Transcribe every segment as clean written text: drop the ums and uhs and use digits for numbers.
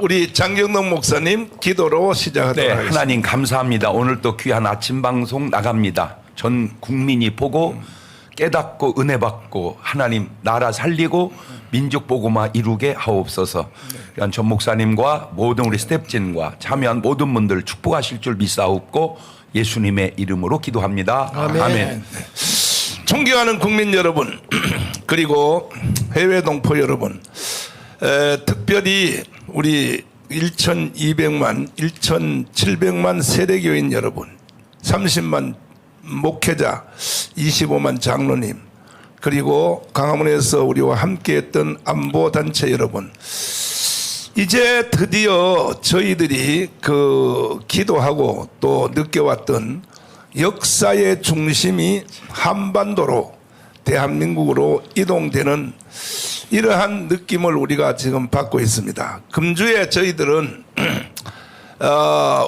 우리 장경동 목사님 기도로 시작하도록 네, 하겠습니다. 하나님 감사합니다. 오늘 또 귀한 아침 방송 나갑니다. 전 국민이 보고 깨닫고 은혜 받고 하나님 나라 살리고 민족 복음화 이루게 하옵소서. 귀한 전 목사님과 모든 우리 스태프진과 참여한 모든 분들 축복하실 줄 믿사옵고 예수님의 이름으로 기도합니다. 아멘. 존경하는 국민 여러분 그리고 해외 동포 여러분, 특별히 우리 1200만 1700만 세대교인 여러분, 30만 목회자, 25만 장로님, 그리고 강화문에서 우리와 함께했던 안보단체 여러분, 이제 드디어 저희들이 기도하고 또 느껴왔던 역사의 중심이 한반도로 대한민국으로 이동되는 이러한 느낌을 우리가 지금 받고 있습니다. 금주에 저희들은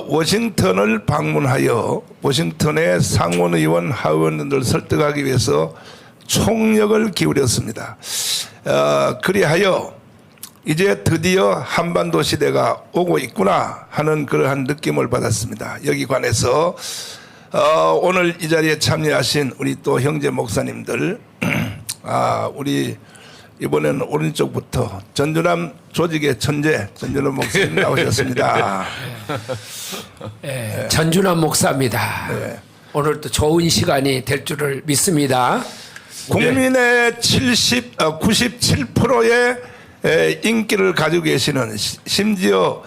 워싱턴을 방문하여 워싱턴의 상원의원, 하원의원들 설득하기 위해서 총력을 기울였습니다. 그리하여 이제 드디어 한반도 시대가 오고 있구나 하는 그러한 느낌을 받았습니다. 여기 관해서 오늘 이 자리에 참여하신 우리 또 형제 목사님들, 우리 이번에는 오른쪽부터 전주남 조직의 천재 전주남 목사님 나오셨습니다. 네, 전준환 목사입니다. 네. 오늘 또 좋은 시간이 될 줄을 믿습니다. 국민의 97%의 인기를 가지고 계시는, 심지어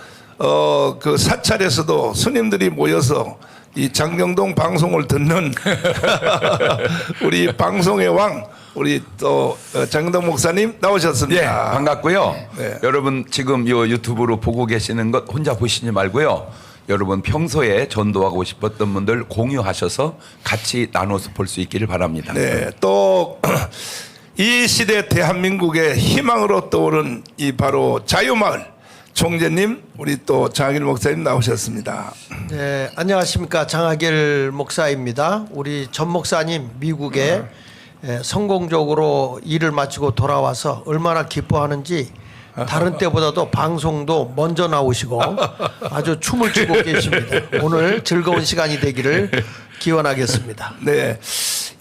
그 사찰에서도 스님들이 모여서 이 장경동 방송을 듣는 우리 방송의 왕, 우리 또 장경동 목사님 나오셨습니다. 예, 반갑고요. 네. 여러분 지금 요 유튜브로 보고 계시는 것 혼자 보시지 말고요. 여러분 평소에 전도하고 싶었던 분들 공유하셔서 같이 나눠서 볼 수 있기를 바랍니다. 네, 또 이 시대 대한민국의 희망으로 떠오른 이 바로 자유마을 총재님, 우리 또 장학일 목사님 나오셨습니다. 네, 안녕하십니까. 장학일 목사입니다. 우리 전 목사님 미국에 성공적으로 일을 마치고 돌아와서 얼마나 기뻐하는지 다른 때보다도 방송도 먼저 나오시고 아주 춤을 추고 계십니다. 오늘 즐거운 시간이 되기를 기원하겠습니다. 네,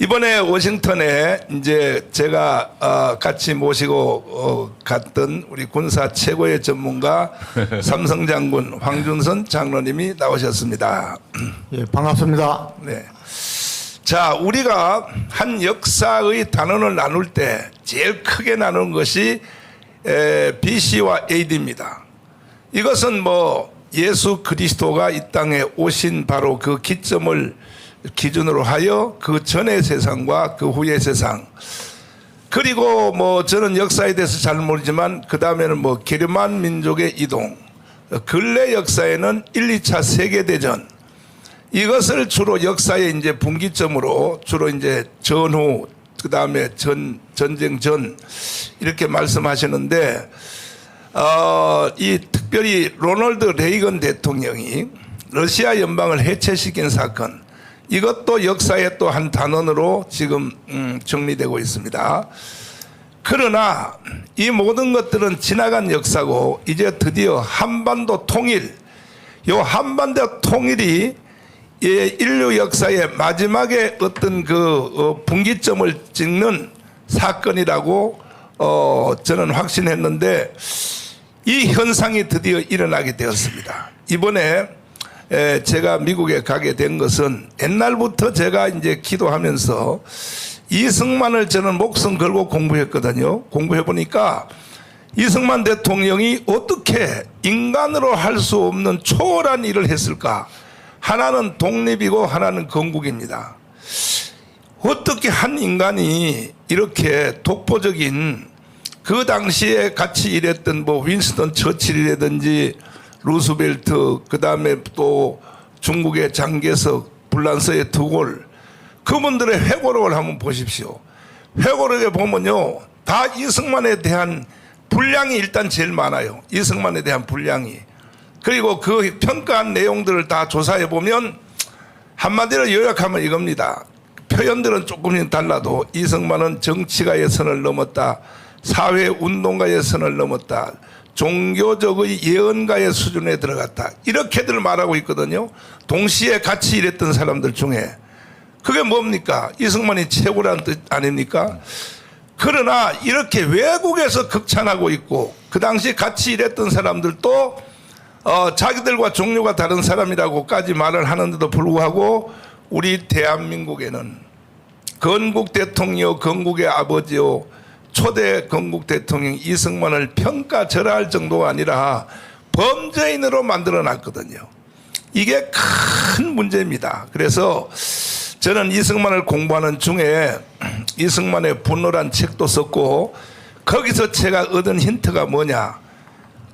이번에 워싱턴에 이제 제가 같이 모시고 갔던 우리 군사 최고의 전문가 삼성장군 황준선 장로님이 나오셨습니다. 예, 반갑습니다. 네. 자, 우리가 한 역사의 단원을 나눌 때 제일 크게 나누는 것이 BC와 AD입니다. 이것은 뭐 예수 그리스도가 이 땅에 오신 바로 그 기점을 기준으로 하여 그 전의 세상과 그 후의 세상, 그리고 뭐 저는 역사에 대해서 잘 모르지만 그 다음에는 뭐 게르만 민족의 이동, 근래 역사에는 1, 2차 세계대전, 이것을 주로 역사의 이제 분기점으로 주로 이제 전후, 그 다음에 전쟁 전 이렇게 말씀하시는데, 이 특별히 로널드 레이건 대통령이 러시아 연방을 해체시킨 사건, 이것도 역사의 또 한 단원으로 지금 정리되고 있습니다. 그러나 이 모든 것들은 지나간 역사고 이제 드디어 한반도 통일, 요 한반도 통일이 인류 역사의 마지막에 어떤 그 분기점을 찍는 사건이라고 저는 확신했는데 이 현상이 드디어 일어나게 되었습니다. 이번에 제가 미국에 가게 된 것은 옛날부터 제가 이제 기도하면서 이승만을 저는 목숨 걸고 공부했거든요. 공부해 보니까 이승만 대통령이 어떻게 인간으로 할 수 없는 초월한 일을 했을까? 하나는 독립이고 하나는 건국입니다. 어떻게 한 인간이 이렇게 독보적인, 그 당시에 같이 일했던 뭐 윈스턴 처칠이라든지 루스벨트, 그 다음에 또 중국의 장개석, 불란서의 드골, 그분들의 회고록을 한번 보십시오. 회고록에 보면요, 다 이승만에 대한 분량이 일단 제일 많아요. 이승만에 대한 분량이. 그리고 그 평가한 내용들을 다 조사해 보면 한마디로 요약하면 이겁니다. 표현들은 조금씩 달라도 이승만은 정치가의 선을 넘었다, 사회운동가의 선을 넘었다, 종교적의 예언가의 수준에 들어갔다. 이렇게들 말하고 있거든요. 동시에 같이 일했던 사람들 중에. 그게 뭡니까? 이승만이 최고라는 뜻 아닙니까? 그러나 이렇게 외국에서 극찬하고 있고 그 당시 같이 일했던 사람들도 자기들과 종류가 다른 사람이라고까지 말을 하는데도 불구하고 우리 대한민국에는 건국 대통령, 건국의 아버지요 초대 건국 대통령 이승만을 평가절하할 정도가 아니라 범죄인으로 만들어놨거든요. 이게 큰 문제입니다. 그래서 저는 이승만을 공부하는 중에 이승만의 분노란 책도 썼고 거기서 제가 얻은 힌트가 뭐냐.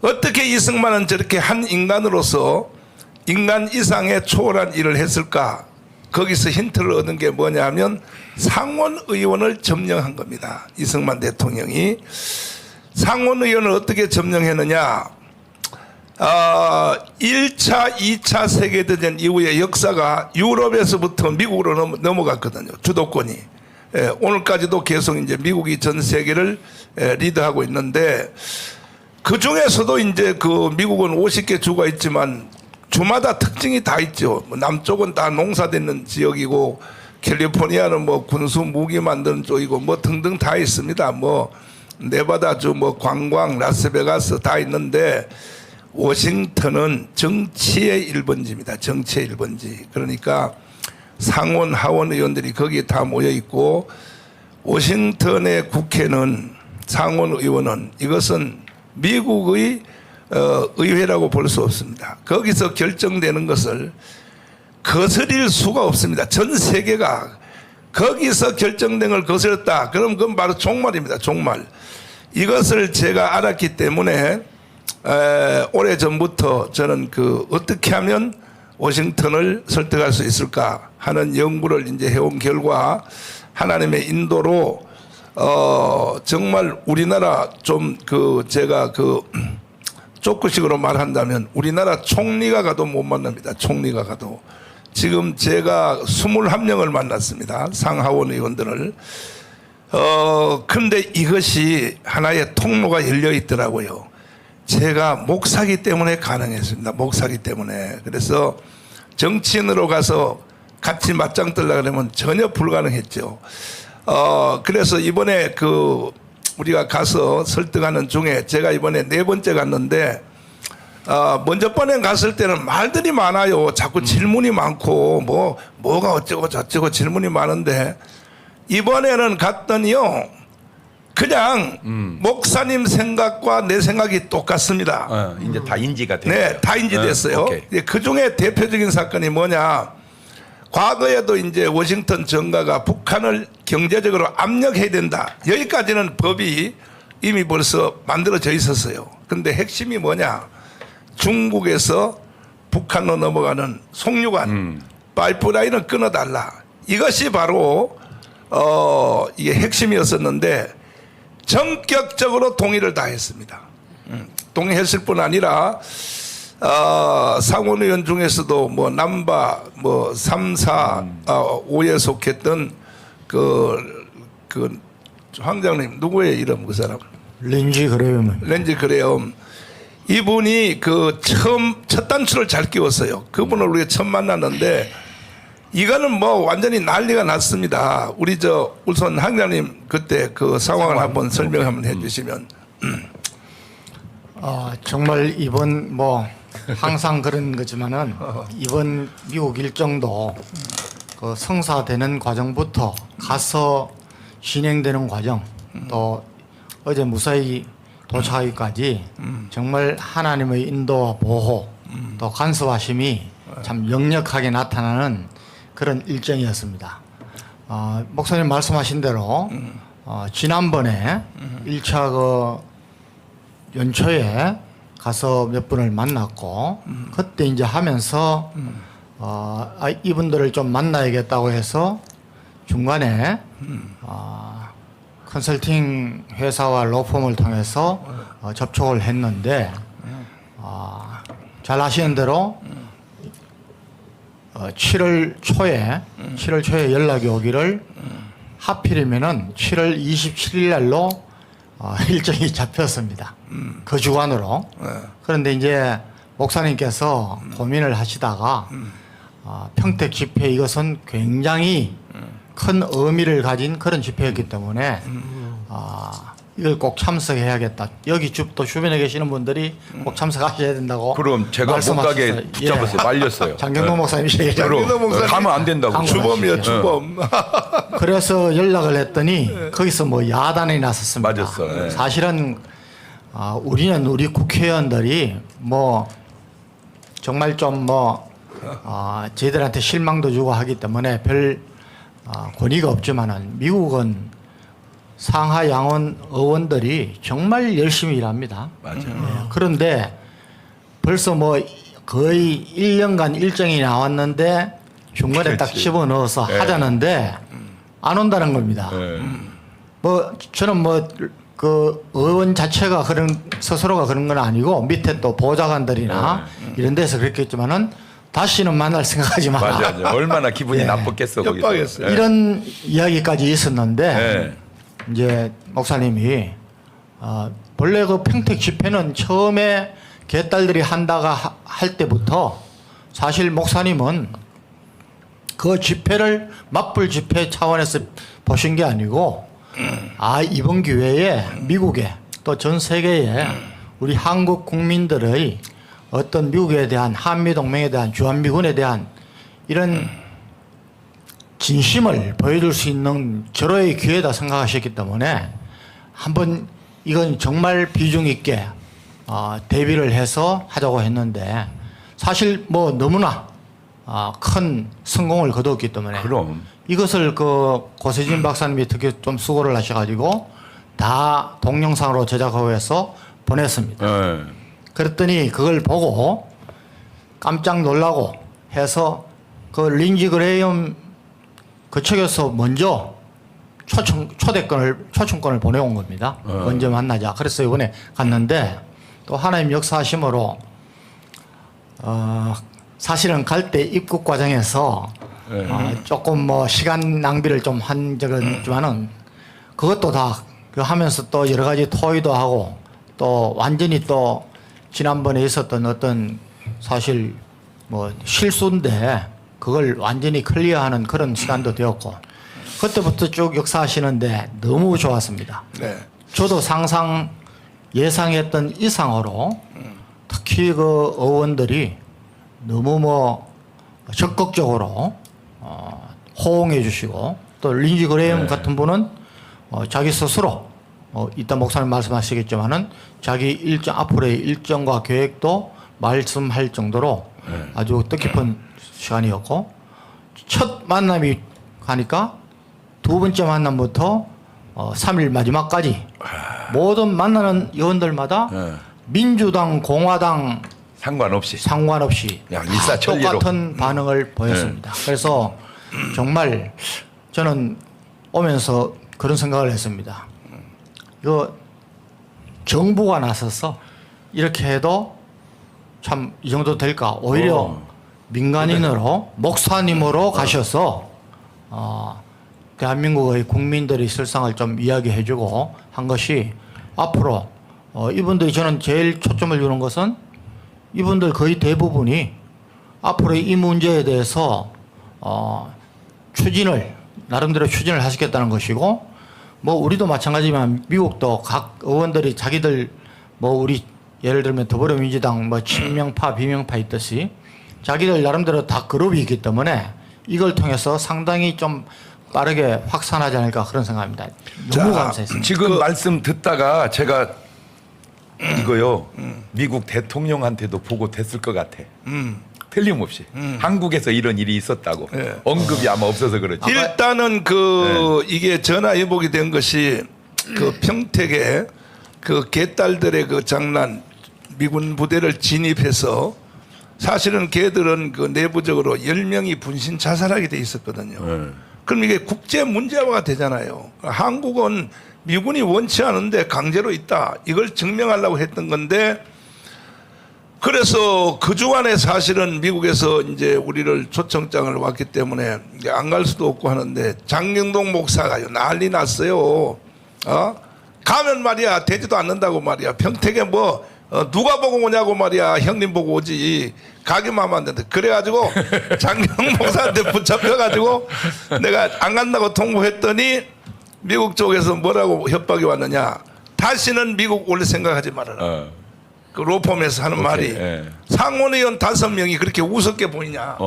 어떻게 이승만은 저렇게 한 인간으로서 인간 이상의 초월한 일을 했을까. 거기서 힌트를 얻은 게 뭐냐 하면 상원 의원을 점령한 겁니다. 이승만 대통령이. 상원 의원을 어떻게 점령했느냐. 1차, 2차 세계대전 이후의 역사가 유럽에서부터 미국으로 넘어갔거든요. 주도권이. 오늘까지도 계속 이제 미국이 전 세계를 리드하고 있는데 그 중에서도 이제 그 미국은 50개 주가 있지만 주마다 특징이 다 있죠. 남쪽은 다 농사짓는 지역이고 캘리포니아는 뭐 군수 무기 만드는 쪽이고 뭐 등등 다 있습니다. 뭐 네바다주 뭐 관광 라스베가스 다 있는데 워싱턴은 정치의 1번지입니다. 정치의 1번지. 그러니까 상원 하원 의원들이 거기에 다 모여 있고 워싱턴의 국회는 상원 의원은 이것은 미국의 의회라고 볼 수 없습니다. 거기서 결정되는 것을 거스릴 수가 없습니다. 전 세계가 거기서 결정된 걸 거스렸다. 그럼 그건 바로 종말입니다. 종말. 이것을 제가 알았기 때문에 오래전부터 저는 그 어떻게 하면 워싱턴을 설득할 수 있을까 하는 연구를 이제 해온 결과 하나님의 인도로 정말 우리나라 좀 그 제가 그 조크식으로 말한다면 우리나라 총리가 가도 못 만납니다. 총리가 가도. 지금 제가 21명을 만났습니다. 상하원 의원들을. 근데 이것이 하나의 통로가 열려 있더라고요. 제가 목사기 때문에 가능했습니다. 목사기 때문에. 그래서 정치인으로 가서 같이 맞짱 뜨려고 그러면 전혀 불가능했죠. 그래서 이번에 그 우리가 가서 설득하는 중에 제가 이번에 4번째 갔는데 먼저 번에 갔을 때는 말들이 많아요. 자꾸 질문이 많고 뭐가 어쩌고 저쩌고 질문이 많은데 이번에는 갔더니요. 그냥 목사님 생각과 내 생각이 똑같습니다. 이제 다 인지가 됐어요. 네, 다 인지됐어요. 그 중에 대표적인 사건이 뭐냐. 과거에도 이제 워싱턴 정가가 북한을 경제적으로 압력해야 된다. 여기까지는 법이 이미 벌써 만들어져 있었어요. 그런데 핵심이 뭐냐. 중국에서 북한으로 넘어가는 송유관 파이프라인을 끊어달라. 이것이 바로 이게 핵심이었었는데 전격적으로 동의를 다 했습니다. 동의했을 뿐 아니라 상원의원 중에서도 뭐 남바 뭐 3, 4, 5에 속했던 그 황장님 누구의 이름 그 사람? 렌지 그레엄. 렌지 그레엄. 이분이 그 첫 단추를 잘 끼웠어요. 그분을 우리가 처음 만났는데 이거는 뭐 완전히 난리가 났습니다. 우리 우선 황장님 그때 그 상황을 한번 설명 한번 해주시면. 정말 이번 뭐 항상 그런 거지만은 이번 미국 일정도 그 성사되는 과정부터 가서 진행되는 과정 또 어제 무사히 도착하기까지 정말 하나님의 인도와 보호 또 간섭하심이 참 역력하게 나타나는 그런 일정이었습니다. 목사님 말씀하신 대로 지난번에 1차 그 연초에 가서 몇 분을 만났고 그때 이제 하면서 이분들을 좀 만나야겠다고 해서 중간에 컨설팅 회사와 로펌을 통해서 접촉을 했는데 잘 아시는 대로 7월 초에 연락이 오기를 하필이면은 7월 27일 날로 일정이 잡혔습니다. 그 주관으로. 그런데 이제 목사님께서 고민을 하시다가 평택 집회 이것은 굉장히 큰 의미를 가진 그런 집회였기 때문에 이걸 꼭 참석해야겠다. 여기 또 주변에 계시는 분들이 꼭 참석하셔야 된다고. 그럼 제가 못 가게 말씀하셨어요. 붙잡았어요. 말렸어요. 장경동 목사님이 얘기했죠. 장경동 목사님. 가면 안 된다고. 강- 주범이요, 주범. 그래서 연락을 했더니 거기서 뭐 야단이 났었습니다. 맞았어. 네. 사실은 우리는 우리 국회의원들이 뭐 정말 좀 뭐 저희들한테 실망도 주고 하기 때문에 별 권위가 없지만은 미국은 상하 양원 의원들이 정말 열심히 일합니다. 맞아요. 그런데 벌써 뭐 거의 1년간 일정이 나왔는데 중간에 딱 그렇지. 집어넣어서 네. 하자는데 안 온다는 겁니다. 네. 뭐 저는 뭐 그 의원 자체가 그런 스스로가 그런 건 아니고 밑에 또 보좌관들이나 이런 데서 그랬겠지만은 다시는 만날 생각하지 마라. 맞아. 얼마나 기분이 예. 나빴겠어. 거기서. 협박했어요. 이런 이야기까지 있었는데 네. 이제 목사님이 본래 그 평택 집회는 처음에 개딸들이 한다가 할 때부터 사실 목사님은 그 집회를 맞불 집회 차원에서 보신 게 아니고 이번 기회에 미국에 또 전 세계에 우리 한국 국민들의 어떤 미국에 대한 한미동맹에 대한 주한미군에 대한 이런 진심을 보여줄 수 있는 절호의 기회다 생각하셨기 때문에 한번 이건 정말 비중 있게 대비를 해서 하자고 했는데 사실 뭐 너무나 큰 성공을 거두었기 때문에 그럼. 이것을 그 고세진 박사님이 특히 좀 수고를 하셔가지고 다 동영상으로 제작하고 해서 보냈습니다. 네. 그랬더니 그걸 보고 깜짝 놀라고 해서 그 린지 그레이엄 그 측에서 먼저 초청권을 보내온 겁니다. 먼저 만나자. 그래서 이번에 갔는데 또 하나님 역사하심으로 사실은 갈 때 입국 과정에서 조금 뭐 시간 낭비를 좀 한 적은 있지만은 그것도 다 하면서 또 여러 가지 토의도 하고 또 완전히 또 지난번에 있었던 어떤 사실 뭐 실수인데 그걸 완전히 클리어하는 그런 시간도 되었고 그때부터 쭉 역사하시는데 너무 좋았습니다. 네. 저도 예상했던 이상으로 특히 그 의원들이 너무 뭐 적극적으로 호응해 주시고 또 린지 그레이엄 같은 분은 자기 스스로 이따 목사님 말씀하시겠지만은 자기 일정 앞으로의 일정과 계획도 말씀할 정도로 아주 뜻깊은 시간이었고 첫 만남이 가니까 두 번째 만남부터 3일 마지막까지 모든 만나는 의원들마다 네. 민주당, 공화당 상관없이. 상관없이 야, 다 일사천리로. 똑같은 반응을 보였습니다. 그래서 정말 저는 오면서 그런 생각을 했습니다. 이거 정부가 나서서 이렇게 해도 참 이 정도 될까? 오히려 민간인으로 목사님으로 가셔서 대한민국의 국민들의 실상을 좀 이야기해주고 한 것이 앞으로 이분들이 저는 제일 초점을 두는 것은 이분들 거의 대부분이 앞으로 이 문제에 대해서 나름대로 추진을 하시겠다는 것이고 뭐 우리도 마찬가지지만 미국도 각 의원들이 자기들 뭐 우리 예를 들면 더불어민주당 뭐 친명파 비명파 있듯이 자기들 나름대로 다 그룹이 있기 때문에 이걸 통해서 상당히 좀 빠르게 확산하지 않을까 그런 생각합니다. 너무 감사했습니다. 지금 말씀 듣다가 제가 이거요 미국 대통령한테도 보고 됐을 것 같아. 틀림없이 한국에서 이런 일이 있었다고 예. 언급이 아마 없어서 그렇지. 일단은 이게 전화 위복이 된 것이 그 평택에 그 개딸들의 그 장난 미군 부대를 진입해서 사실은 걔들은 그 내부적으로 10명이 분신 자살하게 돼 있었거든요. 그럼 이게 국제 문제화가 되잖아요. 한국은 미군이 원치 않은데 강제로 있다. 이걸 증명하려고 했던 건데 그래서 그 주간에 사실은 미국에서 이제 우리를 초청장을 왔기 때문에 안 갈 수도 없고 하는데 장경동 목사가요 난리 났어요. 가면 말이야 되지도 않는다고 말이야. 평택에 뭐 누가 보고 오냐고 말이야. 형님 보고 오지. 가기만 하면 안 된다. 그래가지고 장경 목사한테 붙잡혀가지고 내가 안 간다고 통보했더니 미국 쪽에서 뭐라고 협박이 왔느냐. 다시는 미국 올 생각하지 말아라. 그 로펌에서 하는 말이 예. 상원의원 5명이 그렇게 우습게 보이냐.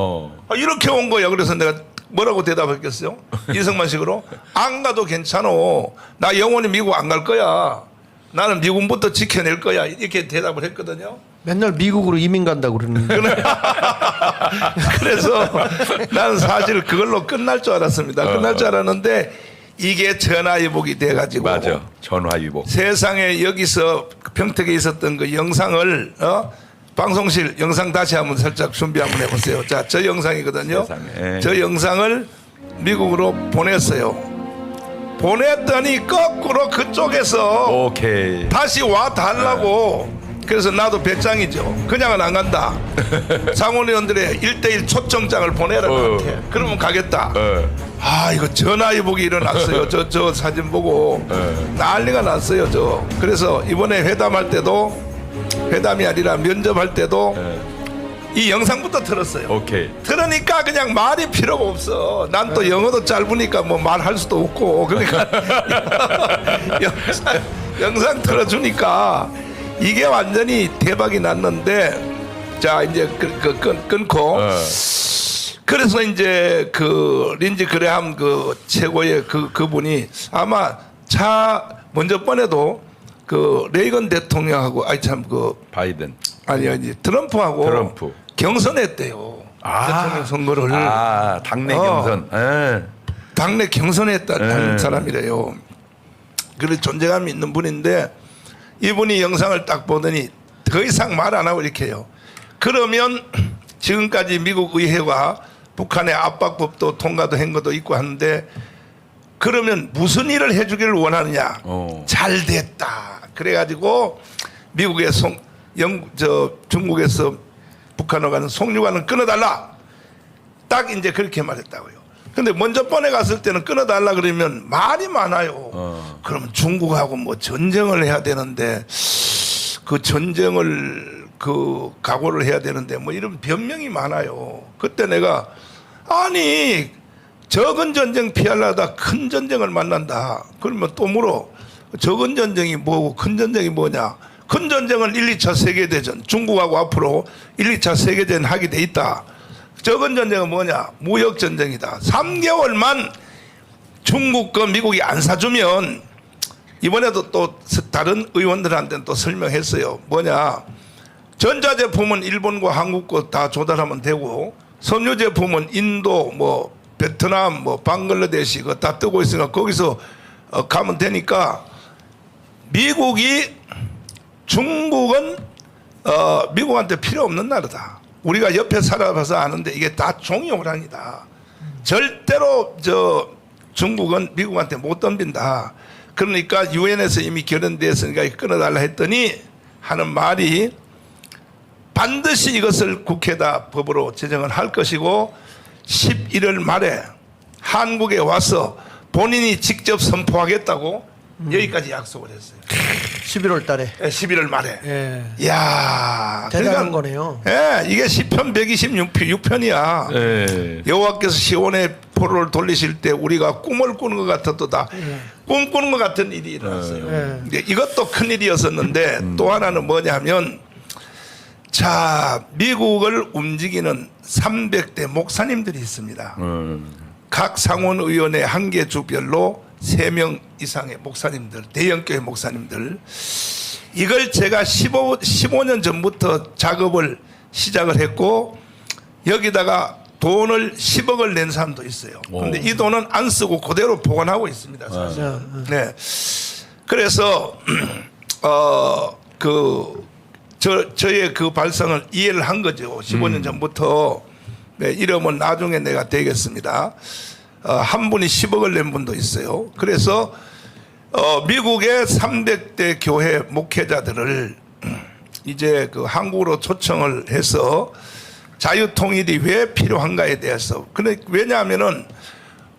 이렇게 온 거야. 그래서 내가 뭐라고 대답했겠어요? 이승만식으로 안 가도 괜찮아. 나 영원히 미국 안 갈 거야. 나는 미국부터 지켜낼 거야. 이렇게 대답을 했거든요. 맨날 미국으로 이민 간다고 그러는데. 그래서 나는 사실 그걸로 끝날 줄 알았습니다. 끝날 줄 알았는데 이게 전화위복이 돼가지고 맞아. 전화위복. 세상에 여기서 평택에 있었던 그 영상을 방송실 영상 다시 한번 살짝 준비 한번 해보세요. 자, 저 영상이거든요. 세상에. 저 영상을 미국으로 보냈어요. 보냈더니 거꾸로 그쪽에서 오케이. 다시 와 달라고. 그래서 나도 배짱이죠. 그냥은 안 간다. 상원의원들의 1대1 초청장을 보내라 나한테. 그러면 가겠다. 아, 이거 전화위복이 일어났어요. 저 사진 보고 난리가 났어요. 그래서 이번에 회담할 때도 회담이 아니라 면접할 때도 이 영상부터 틀었어요. 오케이. 들으니까 그냥 말이 필요가 없어. 난 또 영어도 짧으니까 뭐 말할 수도 없고. 그러니까 영상 틀어주니까 이게 완전히 대박이 났는데 자 이제 끊고 그래서 이제 그 린지 그레함 그 최고의 그분이 아마 먼저 번에도 그 레이건 대통령하고 바이든. 아니 트럼프하고 트럼프. 경선했대요. 대통령 선거를 당내 경선. 당내 경선했다는 사람이래요. 그래서 존재감이 있는 분인데 이분이 영상을 딱 보더니 더 이상 말 안 하고 이렇게 해요. 그러면 지금까지 미국 의회가 북한의 압박법도 통과도 한 것도 있고 하는데 그러면 무슨 일을 해주기를 원하느냐. 잘 됐다. 그래가지고 미국의 중국에서 북한으로 가는 송유관은 끊어달라. 딱 이제 그렇게 말했다고요. 근데 먼저 번에 갔을 때는 끊어달라 그러면 말이 많아요. 그러면 중국하고 뭐 전쟁을 해야 되는데 그 전쟁을 그 각오를 해야 되는데 뭐 이런 변명이 많아요. 그때 내가 아니 적은 전쟁 피하려다 큰 전쟁을 만난다. 그러면 또 물어. 적은 전쟁이 뭐고 큰 전쟁이 뭐냐. 큰 전쟁은 1, 2차 세계대전. 중국하고 앞으로 1, 2차 세계대전 하게 돼 있다. 적은 전쟁은 뭐냐? 무역전쟁이다. 3개월만 중국과 미국이 안 사주면 이번에도 또 다른 의원들한테는 또 설명했어요. 뭐냐? 전자제품은 일본과 한국과 다 조달하면 되고 섬유제품은 인도, 뭐 베트남, 뭐 방글라데시 그거 다 뜨고 있으니까 거기서 가면 되니까 중국은 미국한테 필요 없는 나라다. 우리가 옆에 살아봐서 아는데 이게 다 종이 호랑이다. 절대로 중국은 미국한테 못 덤빈다. 그러니까 유엔에서 이미 결연됐으니까 끊어달라 했더니 하는 말이 반드시 이것을 국회에다 법으로 제정을 할 것이고 11월 말에 한국에 와서 본인이 직접 선포하겠다고 여기까지 약속을 했어요. 11월 달에. 11월 말에. 예. 이야. 대단한 거네요. 예, 이게 시편 126편이야. 예. 여호와께서 시온의 포로를 돌리실 때 우리가 꿈을 꾸는 것 같았도다. 꿈꾸는 것 같은 일이 일어났어요. 이제 이것도 큰 일이었었는데 또 하나는 뭐냐면 자, 미국을 움직이는 300대 목사님들이 있습니다. 각 상원의원의 한 개 주별로 3명 이상의 목사님들, 대형교회 목사님들. 이걸 제가 15년 전부터 작업을 시작을 했고 여기다가 돈을 10억을 낸 사람도 있어요. 그런데 이 돈은 안 쓰고 그대로 보관하고 있습니다. 사실. 네. 그래서 저의 그 발상을 이해를 한 거죠. 15년 전부터. 네, 이러면 나중에 내가 되겠습니다. 한 분이 10억을 낸 분도 있어요. 그래서 미국의 300대 교회 목회자들을 이제 그 한국으로 초청을 해서 자유통일이 왜 필요한가에 대해서. 근데 왜냐하면은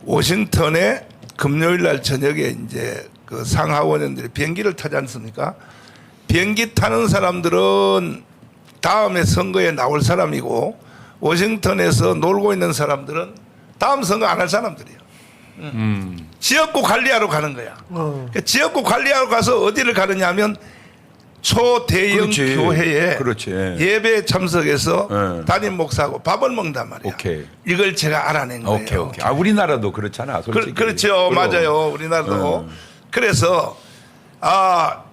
워싱턴에 금요일 날 저녁에 이제 그 상하원원들이 비행기를 타지 않습니까? 비행기 타는 사람들은 다음에 선거에 나올 사람이고 워싱턴에서 놀고 있는 사람들은 다음 선거 안 할 사람들이에요. 지역구 관리하러 가는 거야. 그러니까 지역구 관리하러 가서 어디를 가느냐면 초대형 그렇지. 교회에 그렇지. 예배에 참석해서 네. 담임 목사하고 밥을 먹는단 말이야. 오케이. 이걸 제가 알아낸 거예요. 오케이. 아, 우리나라도 그렇잖아. 솔직히. 그렇죠. 그럼. 맞아요. 우리나라도. 그래서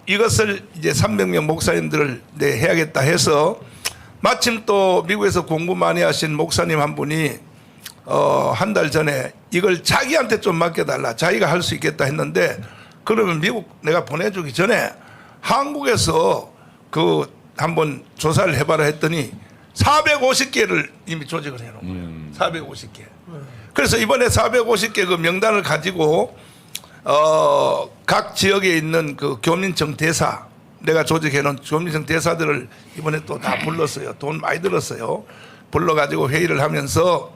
이것을 이제 300명 목사님들을 해야겠다 해서 마침 또 미국에서 공부 많이 하신 목사님 한 분이 한 달 전에 이걸 자기한테 좀 맡겨달라. 자기가 할 수 있겠다 했는데 그러면 미국 내가 보내주기 전에 한국에서 그 한번 조사를 해봐라 했더니 450개를 이미 조직을 해놓은 거예요. 450개. 그래서 이번에 450개 그 명단을 가지고 각 지역에 있는 그 교민청 대사 내가 조직해놓은 교민청 대사들을 이번에 또 다 불렀어요. 돈 많이 들었어요. 불러가지고 회의를 하면서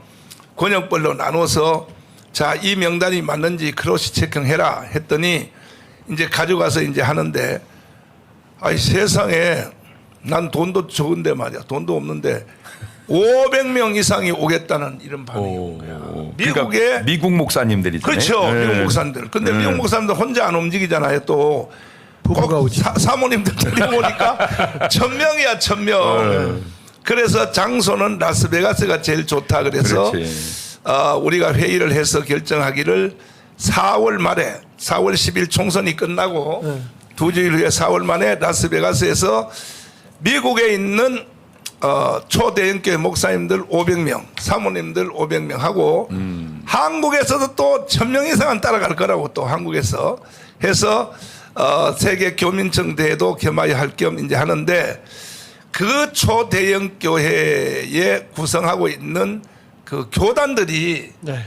권역별로 나눠서 자, 이 명단이 맞는지 크로스 체크해라 했더니 이제 가져가서 이제 하는데 아이 세상에 난 돈도 적은데 말이야. 돈도 없는데 500명 이상이 오겠다는 이런 반응이 온 거야. 미국에 그러니까 미국 목사님들이잖아요. 그렇죠. 네. 미국 목사님들. 근데 미국 목사님들 혼자 안 움직이잖아요. 또 부부가 꼭 오지. 사모님들 데려오니까 1000명이야 1000명. 그래서 장소는 라스베가스가 제일 좋다. 그래서 우리가 회의를 해서 결정하기를 4월 말에 4월 10일 총선이 끝나고 2주일 후에 4월 만에 라스베가스에서 미국에 있는 초대형교회 목사님들 500명, 사모님들 500명 하고 한국에서도 또 1000명 이상은 따라갈 거라고 또 한국에서 해서 세계 교민청 대회도 겸하여 할 겸 이제 하는데 그 초대형 교회에 구성하고 있는 그 교단들이 네.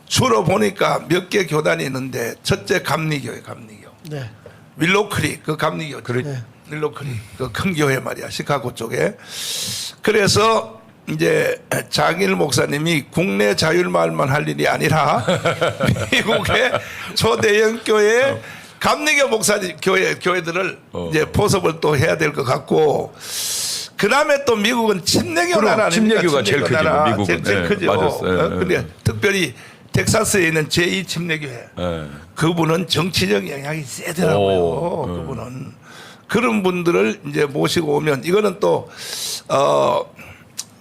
주로 보니까 몇 개 교단이 있는데 첫째 감리교회 감리교. 네. 윌로크릭 그 감리교. 네. 윌로크릭 그 큰 교회 말이야. 시카고 쪽에. 그래서 이제 장일 목사님이 국내 자율마을만 할 일이 아니라 미국의 초대형 교회 감리교 목사님 교회들을 이제 포섭을 또 해야 될 것 같고 그 다음에 또 미국은 침례교 나라 아닙니까? 침례교가 제일 크죠. 나라. 미국은. 제일 네, 크죠. 맞았어요. 근데 특별히 텍사스에 있는 제2 침례교회 네. 그분은 정치적 영향이 세더라고요. 오, 그분은 그런 분들을 이제 모시고 오면 이거는 또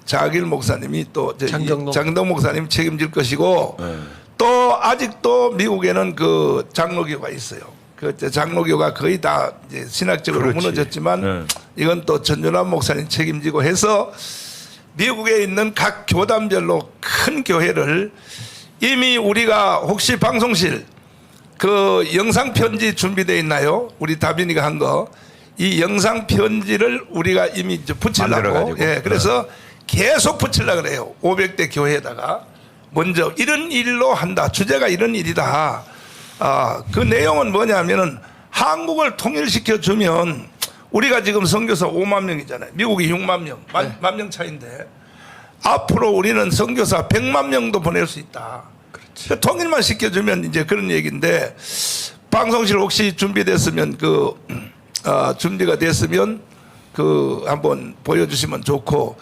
자길 목사님이 또 장동 목사님 책임질 것이고 또 아직도 미국에는 그 장로교가 있어요. 그 장로교가 거의 다 이제 신학적으로 그렇지. 무너졌지만 이건 또 전준환 목사님 책임지고 해서 미국에 있는 각 교단별로 큰 교회를 이미 우리가 혹시 방송실 그 영상 편지 준비되어 있나요? 우리 다빈이가 한 거. 이 영상 편지를 우리가 이미 이제 붙이려고. 예, 그래서 계속 붙이려고 그래요. 500대 교회에다가 먼저 이런 일로 한다. 주제가 이런 일이다. 그 내용은 뭐냐면은 한국을 통일시켜 주면 우리가 지금 선교사 5만 명이잖아요. 미국이 6만 명, 만 명 차인데 앞으로 우리는 선교사 100만 명도 보낼 수 있다. 그렇지. 통일만 시켜주면 이제 그런 얘기인데 방송실 혹시 준비됐으면 준비가 됐으면 한번 보여주시면 좋고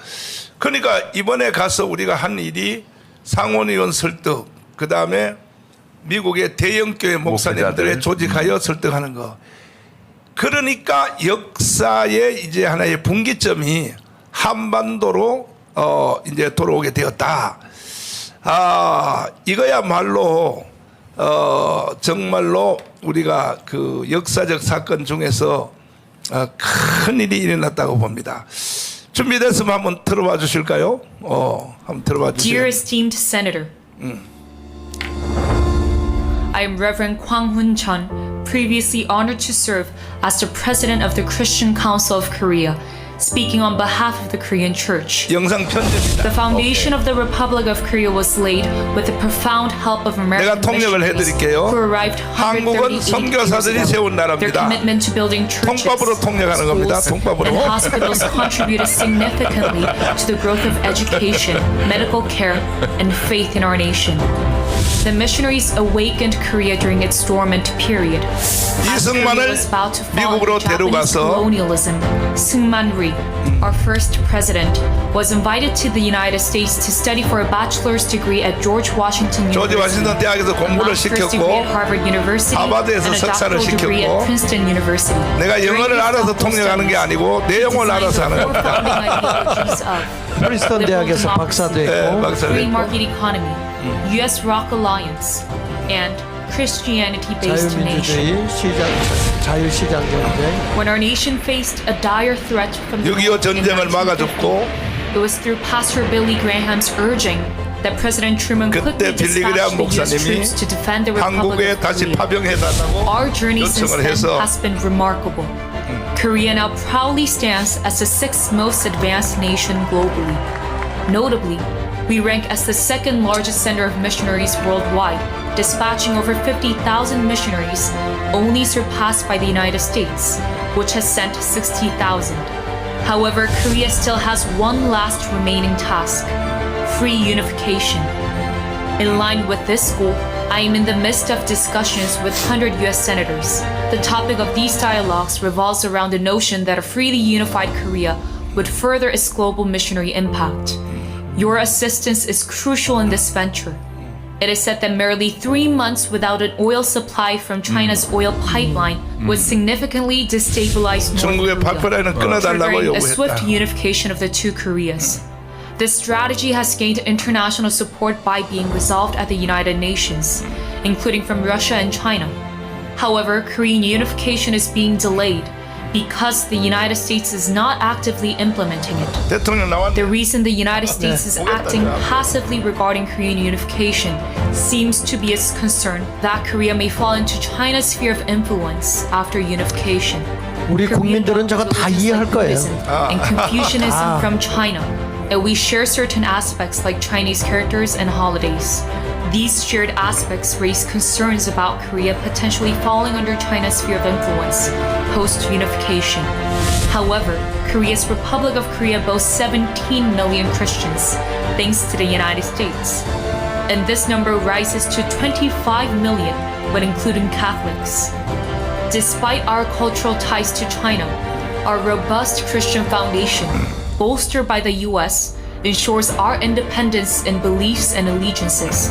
그러니까 이번에 가서 우리가 한 일이 상원의원 설득 그 다음에 미국의 대형교회 목사님들에 조직하여 설득하는 거. 그러니까 역사의 이제 하나의 분기점이 한반도로 이제 돌아오게 되었다. 이거야말로 정말로 우리가 그 역사적 사건 중에서 큰 일이 일어났다고 봅니다. 준비됐으면 한번 들어봐 주실까요? 한번 들어봐 주세요. Dear esteemed Senator, I am Reverend Kwang Hun Chun, previously honored to serve as the President of the Christian Council of Korea, speaking on behalf of the Korean Church. 영상 편지입니다. The foundation of the Republic of Korea was laid with the profound help of American 내가 통역을 missionaries 해드릴게요. who arrived 138 한국은 years 선교사들이 ago. 세운 Their 나라입니다. commitment to building churches, 통밥으로 통역하는 겁니다. schools, 통밥으로. and hospitals contributed significantly to the growth of education, medical care, and faith in our nation. The missionaries awakened Korea during its dormant period. As Korea 이승만을 was about to fall 미국으로 under Japanese 데려가서 colonialism, Syngman Rhee, our first president, was invited to the United States to study for a bachelor's degree at George Washington 조지 University, 워싱턴 대학에서 a 공부를 master's degree at 시켰고 Harvard University, 하버드에서 and a 석사를 doctoral degree 시켰고 at Princeton University. 내가 영어를 During his 알아서 doctoral 통역하는 게 studies, 아니고 he 내용을 designed 알아서 the 하는 four 겁니다. founding ideologies of 프린스턴 liberal 대학에서 democracy, 박사도 네, 했고 박사도 free 했고. market economy, U.S. Rock Alliance, and Christianity-based nation. 자유시장경제. When our nation faced a dire threat from the 6.25 North in 전쟁을 1950, 막아줬고 it was through Pastor Billy Graham's urging that President Truman 그때 quickly 빌리 그레함 dispatched the U.S. 목사님이 troops to defend the Republic 한국에 of 다시 Korea. 파병해달라고 Our journey since 요청을 then 해서 has been remarkable. Korea now proudly stands as the sixth most advanced nation globally. Notably, we rank as the second largest center of missionaries worldwide, dispatching over 50,000 missionaries, only surpassed by the United States, which has sent 60,000. However, Korea still has one last remaining task: free unification. In line with this goal, I am in the midst of discussions with 100 US senators. The topic of these dialogues revolves around the notion that a freely unified Korea would further its global missionary impact. Your assistance is crucial in this venture. It is said that merely 3 months without an oil supply from China's oil pipeline would significantly destabilize North 중국의 Korea, 파이프라인을 끊어달라고 triggering a swift 요구했다. unification of the two Koreas. This strategy has gained international support by being resolved at the United Nations, including from Russia and China. However, Korean unification is being delayed because the United States is not actively implementing it. 대통령 나왔네. The reason the United States is acting passively regarding Korean unification seems to be its concern that Korea may fall into China's sphere of influence after unification. 우리 Korean 국민들은 저거 다 doctrines 이해할 like 거예요. Buddhism and Confucianism from China, and we share certain aspects like Chinese characters and holidays. These shared aspects raise concerns about Korea potentially falling under China's sphere of influence post-unification. However, Korea's Republic of Korea boasts 17 million Christians, thanks to the United States. And this number rises to 25 million when including Catholics. Despite our cultural ties to China, our robust Christian foundation, bolstered by the US, ensures our independence in beliefs and allegiances.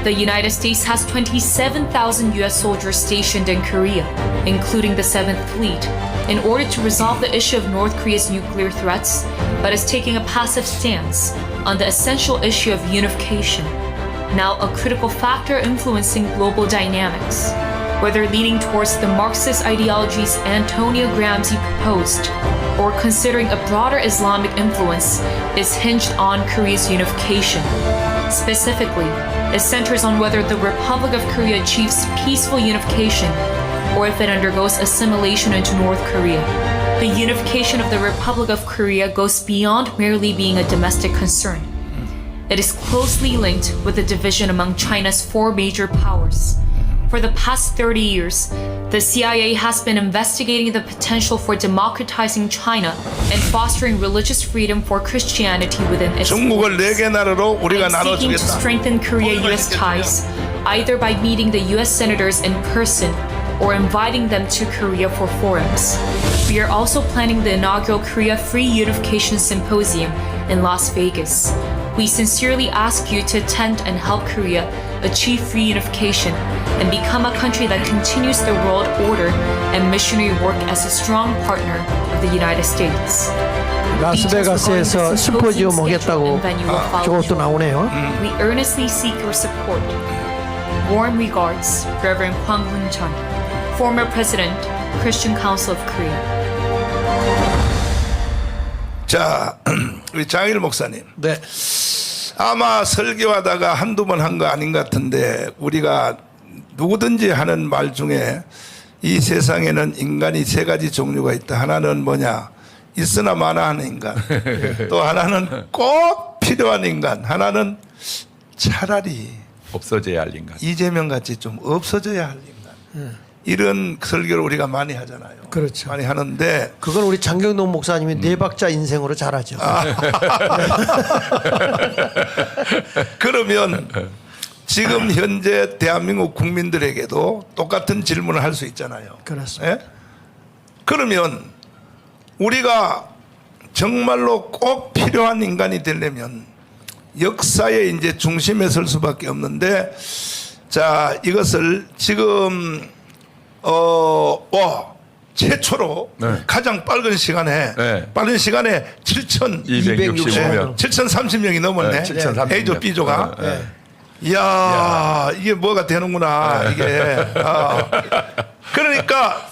The United States has 27,000 US soldiers stationed in Korea, including the 7th Fleet, in order to resolve the issue of North Korea's nuclear threats, but is taking a passive stance on the essential issue of unification, now a critical factor influencing global dynamics. Whether leaning towards the Marxist ideologies Antonio Gramsci proposed, or considering a broader Islamic influence, is hinged on Korea's unification. Specifically, it centers on whether the Republic of Korea achieves peaceful unification or if it undergoes assimilation into North Korea. The unification of the Republic of Korea goes beyond merely being a domestic concern. It is closely linked with the division among China's 4 major powers. For the past 30 years, the CIA has been investigating the potential for democratizing China and fostering religious freedom for Christianity within its 중국을 4개 나라로 우리가 and seeking to 나눠주겠다. strengthen Korea-US ties, either by meeting the US senators in person or inviting them to Korea for forums. We are also planning the inaugural Korea Free Unification Symposium in Las Vegas. We sincerely ask you to attend and help Korea achieve free unification and become a country that continues the world order and missionary work as a strong partner of the United States. 라스베가스에서 심포지엄 오겠다고 저것도 나오네요. We earnestly seek your support. Warm regards, Reverend Kwang Hun-chun, former President, Christian Council of Korea. 자, 우리 장일 목사님. 네. 아마 설교하다가 한두 번 한 거 아닌 것 같은데 우리가 누구든지 하는 말 중에 이 세상에는 인간이 3가지 종류가 있다. 하나는 뭐냐? 있으나 마나 하는 인간. 또 하나는 꼭 필요한 인간. 하나는 차라리 없어져야 할 인간. 이재명 같이 좀 없어져야 할 인간. 이런 설교를 우리가 많이 하잖아요. 그렇죠. 많이 하는데 그건 우리 장경동 목사님이 4박자 인생으로 잘하죠. 그러면 지금 현재 대한민국 국민들에게도 똑같은 질문을 할 수 있잖아요. 그렇습니다. 예? 그러면 우리가 정말로 꼭 필요한 인간이 되려면 역사의 이제 중심에 설 수밖에 없는데, 자, 이것을 지금 최초로 네. 가장 빠른 시간에 네. 7,265명, 7,030명이 넘었네. 네, 7,030 명. A조 B조가. 네. 이야, 이게 뭐가 되는구나, 이게. 그러니까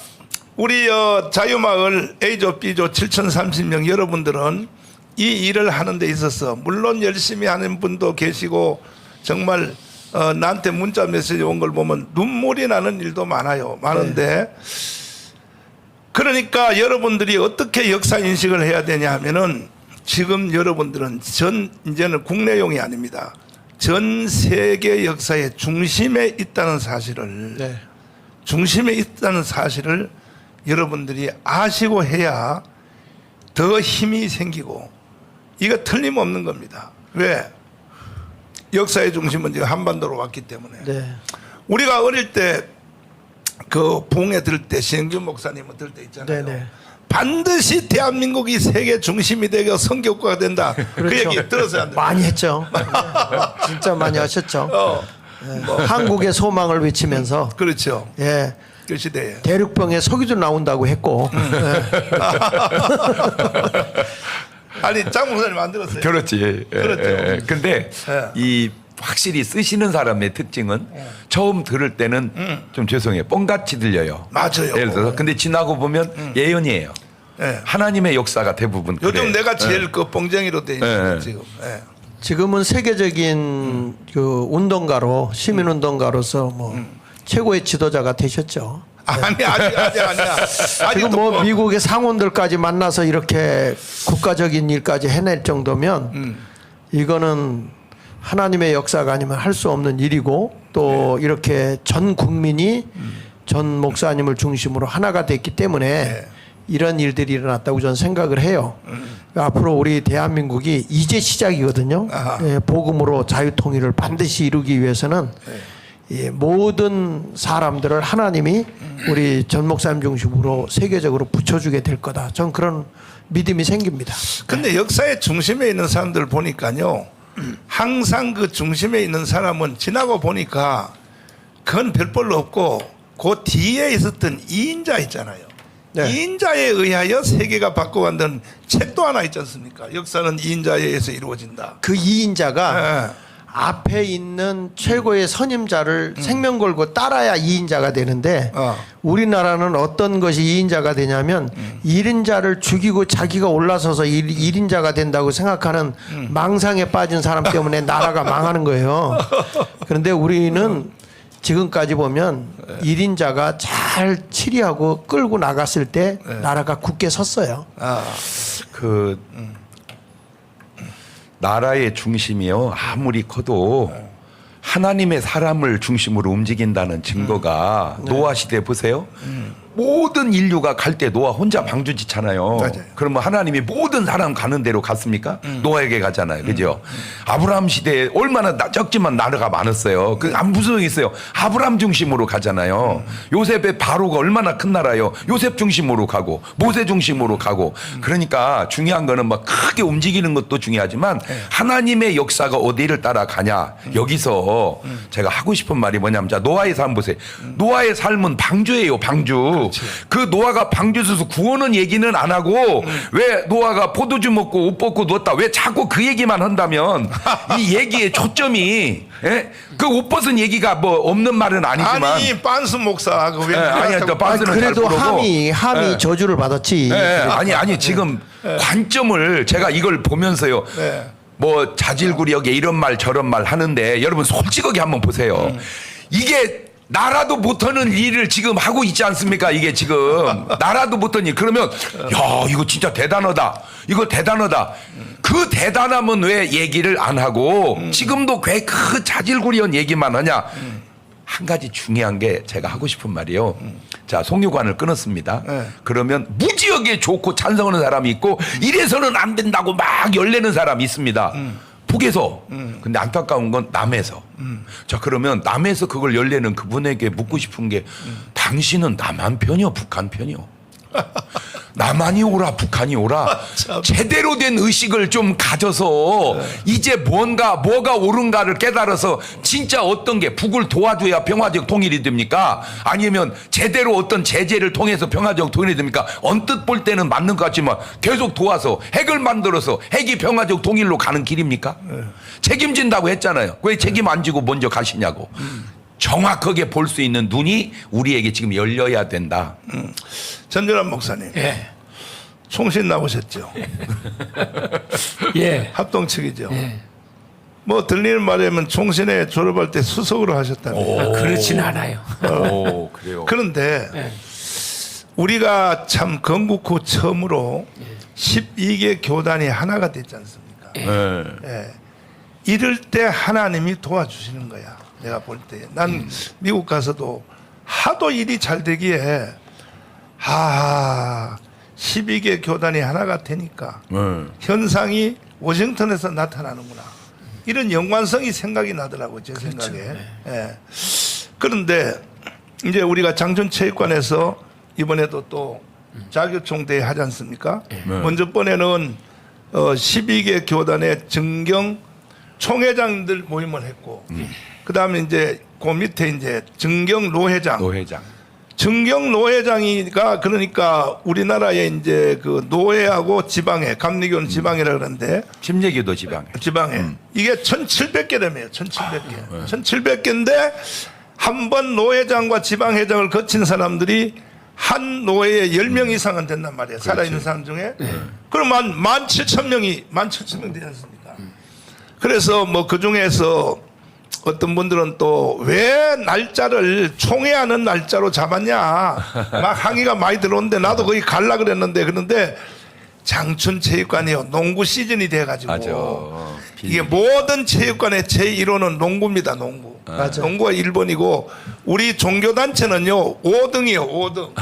우리 자유마을 A조 B조 7,030명 여러분들은 이 일을 하는 데 있어서 물론 열심히 하는 분도 계시고 정말 나한테 문자 메시지 온 걸 보면 눈물이 나는 일도 많은데 그러니까 여러분들이 어떻게 역사 인식을 해야 되냐 하면은 지금 여러분들은 이제는 국내용이 아닙니다. 전 세계 역사의 중심에 있다는 사실을 네. 중심에 있다는 사실을 여러분들이 아시고 해야 더 힘이 생기고 이거 틀림없는 겁니다. 왜? 역사의 중심은 지금 한반도로 왔기 때문에. 네. 우리가 어릴 때 그 봉에 들 때 신영준 목사님은 들 때 있잖아요. 네네. 반드시 대한민국이 세계 중심이 되고 성교국가가 된다. 그 그렇죠. 얘기 들었어요, 안 들었어요? 많이 했죠. 진짜 많이 하셨죠. 한국의 소망을 외치면서 그렇죠. 예. 그 시대에. 대륙병에 석유도 나온다고 했고 아니 장 목사님 안 들었어요? 그렇지. 그렇죠. 근데 예. 이 확실히 쓰시는 사람의 특징은 처음 들을 때는 좀 죄송해요. 뻥같이 들려요. 맞아요. 예를 들어서 근데 지나고 보면 예언이에요. 예. 하나님의 역사가 대부분 요즘 그래요. 내가 제일 그 뻥쟁이로 돼 있는 예. 지금. 예. 지금은 세계적인 그 운동가로 시민운동가로서 뭐 최고의 지도자가 되셨죠. 아니 아니야. 지금 뭐 미국의 상원들까지 만나서 이렇게 국가적인 일까지 해낼 정도면 이거는 하나님의 역사가 아니면 할 수 없는 일이고 또 이렇게 전 국민이 전 목사님을 중심으로 하나가 됐기 때문에 이런 일들이 일어났다고 저는 생각을 해요. 앞으로 우리 대한민국이 이제 시작이거든요. 예, 복음으로 자유통일을 반드시 이루기 위해서는 예, 모든 사람들을 하나님이 우리 전 목사님 중심으로 세계적으로 붙여주게 될 거다. 전 그런 믿음이 생깁니다. 근데 역사의 중심에 있는 사람들 보니까요. 항상 그 중심에 있는 사람은 지나고 보니까 그건 별볼로 없고 그 뒤에 있었던 이인자 있잖아요. 네. 이인자에 의하여 세계가 바꿔간다는 책도 하나 있지 않습니까? 역사는 이인자에 의해서 이루어진다. 그 이인자가 예. 앞에 있는 최고의 선임자를 생명 걸고 따라야 2인자가 되는데 우리나라는 어떤 것이 2인자가 되냐면 1인자를 죽이고 자기가 올라서서 1인자가 된다고 생각하는 망상에 빠진 사람 때문에 나라가 망하는 거예요. 그런데 우리는 지금까지 보면 1인자가 잘 치리하고 끌고 나갔을 때 나라가 굳게 섰어요. 그 나라의 중심이요 아무리 커도 하나님의 사람을 중심으로 움직인다는 증거가 노아 시대 보세요. 모든 인류가 갈 때 노아 혼자 방주짓잖아요. 맞아요. 그러면 하나님이 모든 사람 가는 대로 갔습니까? 노아에게 가잖아요. 그죠? 아브라함 시대에 얼마나 적지만 나라가 많았어요. 그 무슨 소용이 있어요? 아브라함 중심으로 가잖아요. 요셉의 바로가 얼마나 큰 나라요. 요셉 중심으로 가고 모세 중심으로 가고 그러니까 중요한 거는 막 크게 움직이는 것도 중요하지만 하나님의 역사가 어디를 따라가냐 여기서 제가 하고 싶은 말이 뭐냐면 자 노아의 삶 보세요. 노아의 삶은 방주예요. 방주. 그 노아가 방주에서 구원은 얘기는 안 하고 왜 노아가 포도주 먹고 옷 벗고 누웠다 왜 자꾸 그 얘기만 한다면 이 얘기의 초점이 예? 그 옷 벗은 얘기가 뭐 없는 말은 아니지만 아니 빤스 목사 그 왜? 아니야 또 빤스는 잘 그래도 모르고 함이 저주를 받았지. 아니 지금 관점을 제가 이걸 보면서요. 뭐 자질구력에 이런 말 저런 말 하는데 여러분 솔직하게 한번 보세요. 이게 나라도 못하는 일을 지금 하고 있지 않습니까? 이게 지금 나라도 못하는 일. 그러면 야 이거 진짜 대단하다. 이거 대단하다. 그 대단함은 왜 얘기를 안 하고 지금도 왜 그 자질구레한 얘기만 하냐. 한 가지 중요한 게 제가 하고 싶은 말이요. 자 송유관을 끊었습니다. 그러면 무지하게 좋고 찬성하는 사람이 있고 이래서는 안 된다고 막 열내는 사람이 있습니다. 북에서. 근데 안타까운 건 남에서. 자 그러면 남에서 그걸 열내는 그분에게 묻고 싶은 게 당신은 남한 편이요 북한 편이요? 남한이 오라 북한이 오라 제대로 된 의식을 좀 가져서 이제 뭐가 옳은가를 깨달아서 진짜 어떤 게 북을 도와줘야 평화적 통일이 됩니까? 아니면 제대로 어떤 제재를 통해서 평화적 통일이 됩니까? 언뜻 볼 때는 맞는 것 같지만 계속 도와서 핵을 만들어서 핵이 평화적 통일로 가는 길입니까? 책임진다고 했잖아요. 왜 책임 안 지고 먼저 가시냐고. 정확하게 볼 수 있는 눈이 우리에게 지금 열려야 된다. 전준환 목사님, 예. 총신 나오셨죠? 예. 합동 측이죠. 예. 뭐 들리는 말이면 총신에 졸업할 때 수석으로 하셨다며. 그렇진 않아요. 오, 그래요. 그런데 예. 우리가 참 건국 후 처음으로 12개 교단이 하나가 됐지 않습니까? 네. 예. 이럴 때 하나님이 도와주시는 거야. 내가 볼 때. 난 미국 가서도 하도 일이 잘 되기에 12개 교단이 하나가 되니까 현상이 워싱턴에서 나타나는구나. 이런 연관성이 생각이 나더라고요. 제 생각에. 예. 그런데 이제 우리가 장춘체육관에서 이번에도 또 자교총대회 하지 않습니까? 먼저 번에는 12개 교단의 정경 총회장들 모임을 했고 그 다음에 이제 그 밑에 이제 정경 노회장. 정경 노회장이가 그러니까 우리나라의 이제 그 노회하고 지방회, 감리교는 지방회라 그러는데 침례교도 지방에. 이게 1,700개라며요. 1,700개. 1,700개인데 한 번 노회장과 지방회장을 거친 사람들이 한 노회에 10명 이상은 된단 말이에요. 살아있는 사람 중에. 그러면 17,000명이 되지 않습니까? 그래서 뭐 그 중에서 어떤 분들은 또 왜 날짜를 총회하는 날짜로 잡았냐 막 항의가 많이 들어오는데 나도 거기 갈라 그랬는데 그런데 장춘체육관이요 농구 시즌이 돼가지고 맞아. 이게 모든 체육관의 제1호는 농구입니다. 농구. 맞아. 농구가 1번이고 우리 종교단체는요 5등이요 5등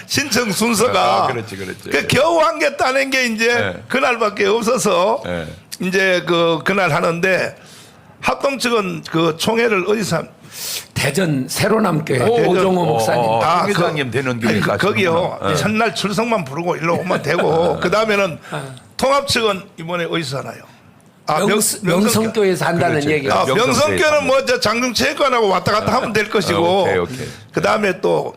신청 순서가 그렇지. 그 겨우 한 개 따낸 게 이제 네. 그날밖에 없어서 네. 이제 그날 하는데 합동 측은 그 총회를 어디서 대전 새로남교회 대전. 오종호 목사님. 회장님 되는 교회 거기요. 가시는구나. 첫날 출석만 부르고 일로 오면 되고 그 다음에는 통합 측은 이번에 어디서 하나요? 명성교회에서 한다는 그렇죠. 얘기가. 명성교는 뭐 저 장중체육관하고 왔다 갔다 하면 될 것이고 오케이. 그 다음에 또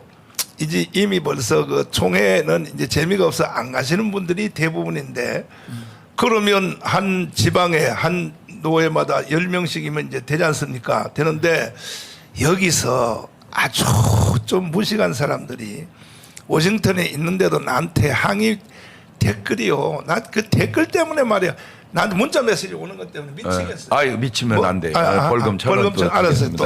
이제 이미 벌써 그 총회는 이제 재미가 없어 안 가시는 분들이 대부분인데 그러면 한 지방에 한 노회마다 10명씩이면 이제 되지 않습니까? 되는데 여기서 아주 좀 무식한 사람들이 워싱턴에 있는데도 나한테 항의 댓글이요. 나 그 댓글 때문에 말이야. 나한테 문자 메시지 오는 것 때문에 미치겠어요. 미치면 안 돼. 벌금 천 원. 벌금 알았어요. 또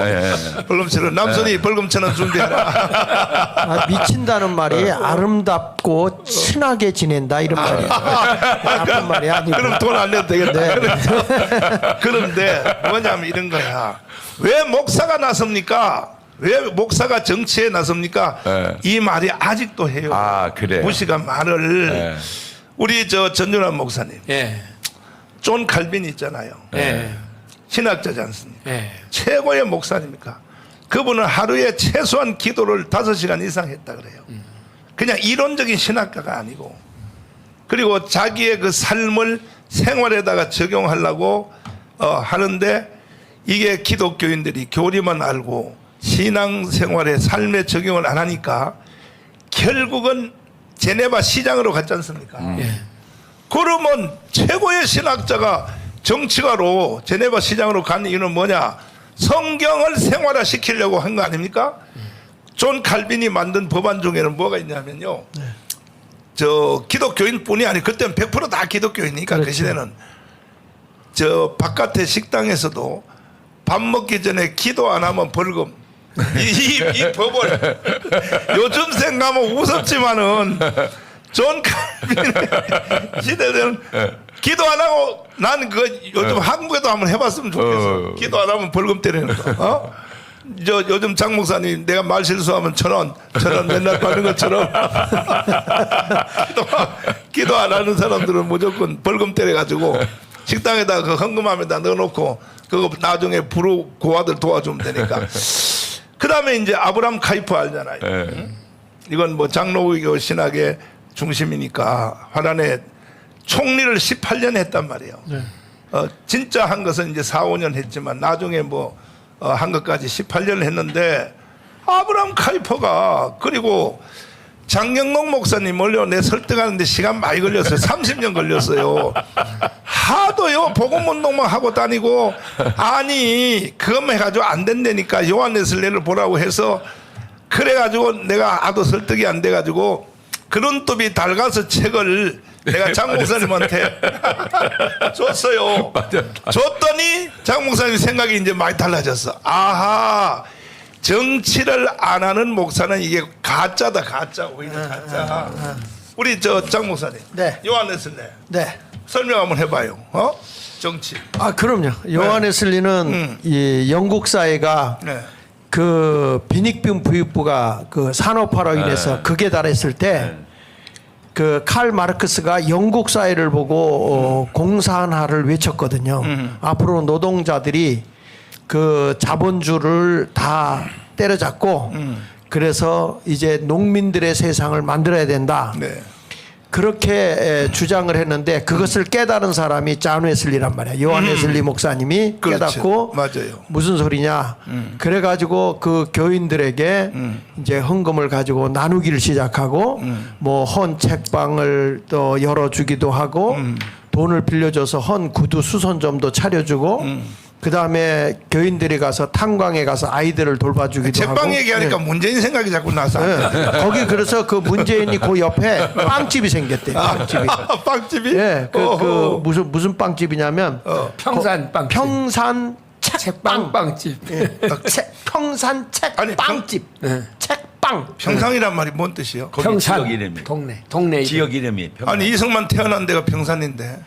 벌금 천 원. 남순이 벌금 천 원 준비해라. 미친다는 말이 아름답고 친하게 지낸다 이런 말이야. 나쁜 말이 아니고. 그럼 돈 안 내도 되겠다. 그런데 뭐냐면 이런 거야. 왜 목사가 나섭니까? 왜 목사가 정치에 나섭니까? 이 말이 아직도 해요. 그래. 무식한 말을. 우리 저 전준환 목사님. 예. 존 칼빈 있잖아요. 예. 신학자지 않습니까? 예. 최고의 목사님입니까? 그분은 하루에 최소한 기도를 5시간 이상 했다 그래요. 그냥 이론적인 신학가가 아니고 그리고 자기의 그 삶을 생활에다가 적용하려고 하는데 이게 기독교인들이 교리만 알고 신앙생활에 삶에 적용을 안 하니까 결국은 제네바 시장으로 갔지 않습니까? 그러면 최고의 신학자가 정치가로 제네바 시장으로 간 이유는 뭐냐? 성경을 생활화 시키려고 한 거 아닙니까? 존 칼빈이 만든 법안 중에는 뭐가 있냐면요. 저 기독교인뿐이 아니고 그때는 100% 다 기독교인이니까 그렇죠. 그 시대는 저 바깥의 식당에서도 밥 먹기 전에 기도 안 하면 벌금. 이 법을 요즘 생각하면 우습지만은 존 칼빈의 시대는 기도 안 하고 난 그 요즘 한국에도 한번 해봤으면 좋겠어. 기도 안 하면 벌금 때리는 거. 저 요즘 장 목사님 내가 말 실수하면 1,000원 맨날 받는 것처럼 기도 안 하는 사람들은 무조건 벌금 때려가지고 식당에다 그 헌금함에다 넣어놓고 그거 나중에 부르 고아들 도와주면 되니까. 그다음에 이제 아브람 카이프 알잖아요. 이건 뭐 장로교 신학의 중심이니까 화란에 총리를 18년 했단 말이에요. 진짜 한 것은 이제 4, 5년 했지만 나중에 뭐 한 것까지 18년을 했는데 아브람 카이퍼가 그리고 장경록 목사님 원래 내 설득하는데 시간 많이 걸렸어요. 30년 걸렸어요. 하도요 복음운동만 하고 다니고 아니 그것만 해가지고 안 된다니까 요한네슬레를 보라고 해서 그래가지고 내가 아도 설득이 안 돼가지고 그런 톱이 닳아서 책을 내가 장 목사님한테 줬어요. 줬더니 장 목사님 생각이 이제 많이 달라졌어. 아하, 정치를 안 하는 목사는 이게 가짜다, 가짜. 오히려 가짜. 우리 저 장 목사님, 네. 요한네슬레 네. 설명 한번 해봐요. 정치. 아 그럼요. 요한웨슬리는 이 영국 사회가 네. 그 빈익빈 부익부가 그 산업화로 인해서 극에 달했을 때 그 칼 마르크스가 영국 사회를 보고 공산화를 외쳤거든요. 앞으로 노동자들이 그 자본주를 다 때려잡고 그래서 이제 농민들의 세상을 만들어야 된다. 네. 그렇게 주장을 했는데 그것을 깨달은 사람이 존 웨슬리란 말이야. 요한 웨슬리 목사님이 그렇지. 깨닫고 맞아요. 무슨 소리냐. 그래가지고 그 교인들에게 이제 헌금을 가지고 나누기를 시작하고 뭐 헌 책방을 또 열어주기도 하고 돈을 빌려줘서 헌 구두 수선점도 차려주고 그 다음에 교인들이 가서 탄광에 가서 아이들을 돌봐주기도 하고. 책방 얘기하니까 네. 문재인 생각이 자꾸 나서. 네. 거기 그래서 그 문재인이 그 옆에 빵집이 생겼대요. 빵집이. 빵집이? 예, 무슨 빵집이냐면 평산 빵집. 평산 책빵. 빵집. 평산 아니, 책빵집. 책빵. 평상이란 말이 뭔 뜻이요? 거기 평산 지역 이름이. 동네 이름. 지역 이름이 평산. 아니 이승만 태어난 데가 평산인데.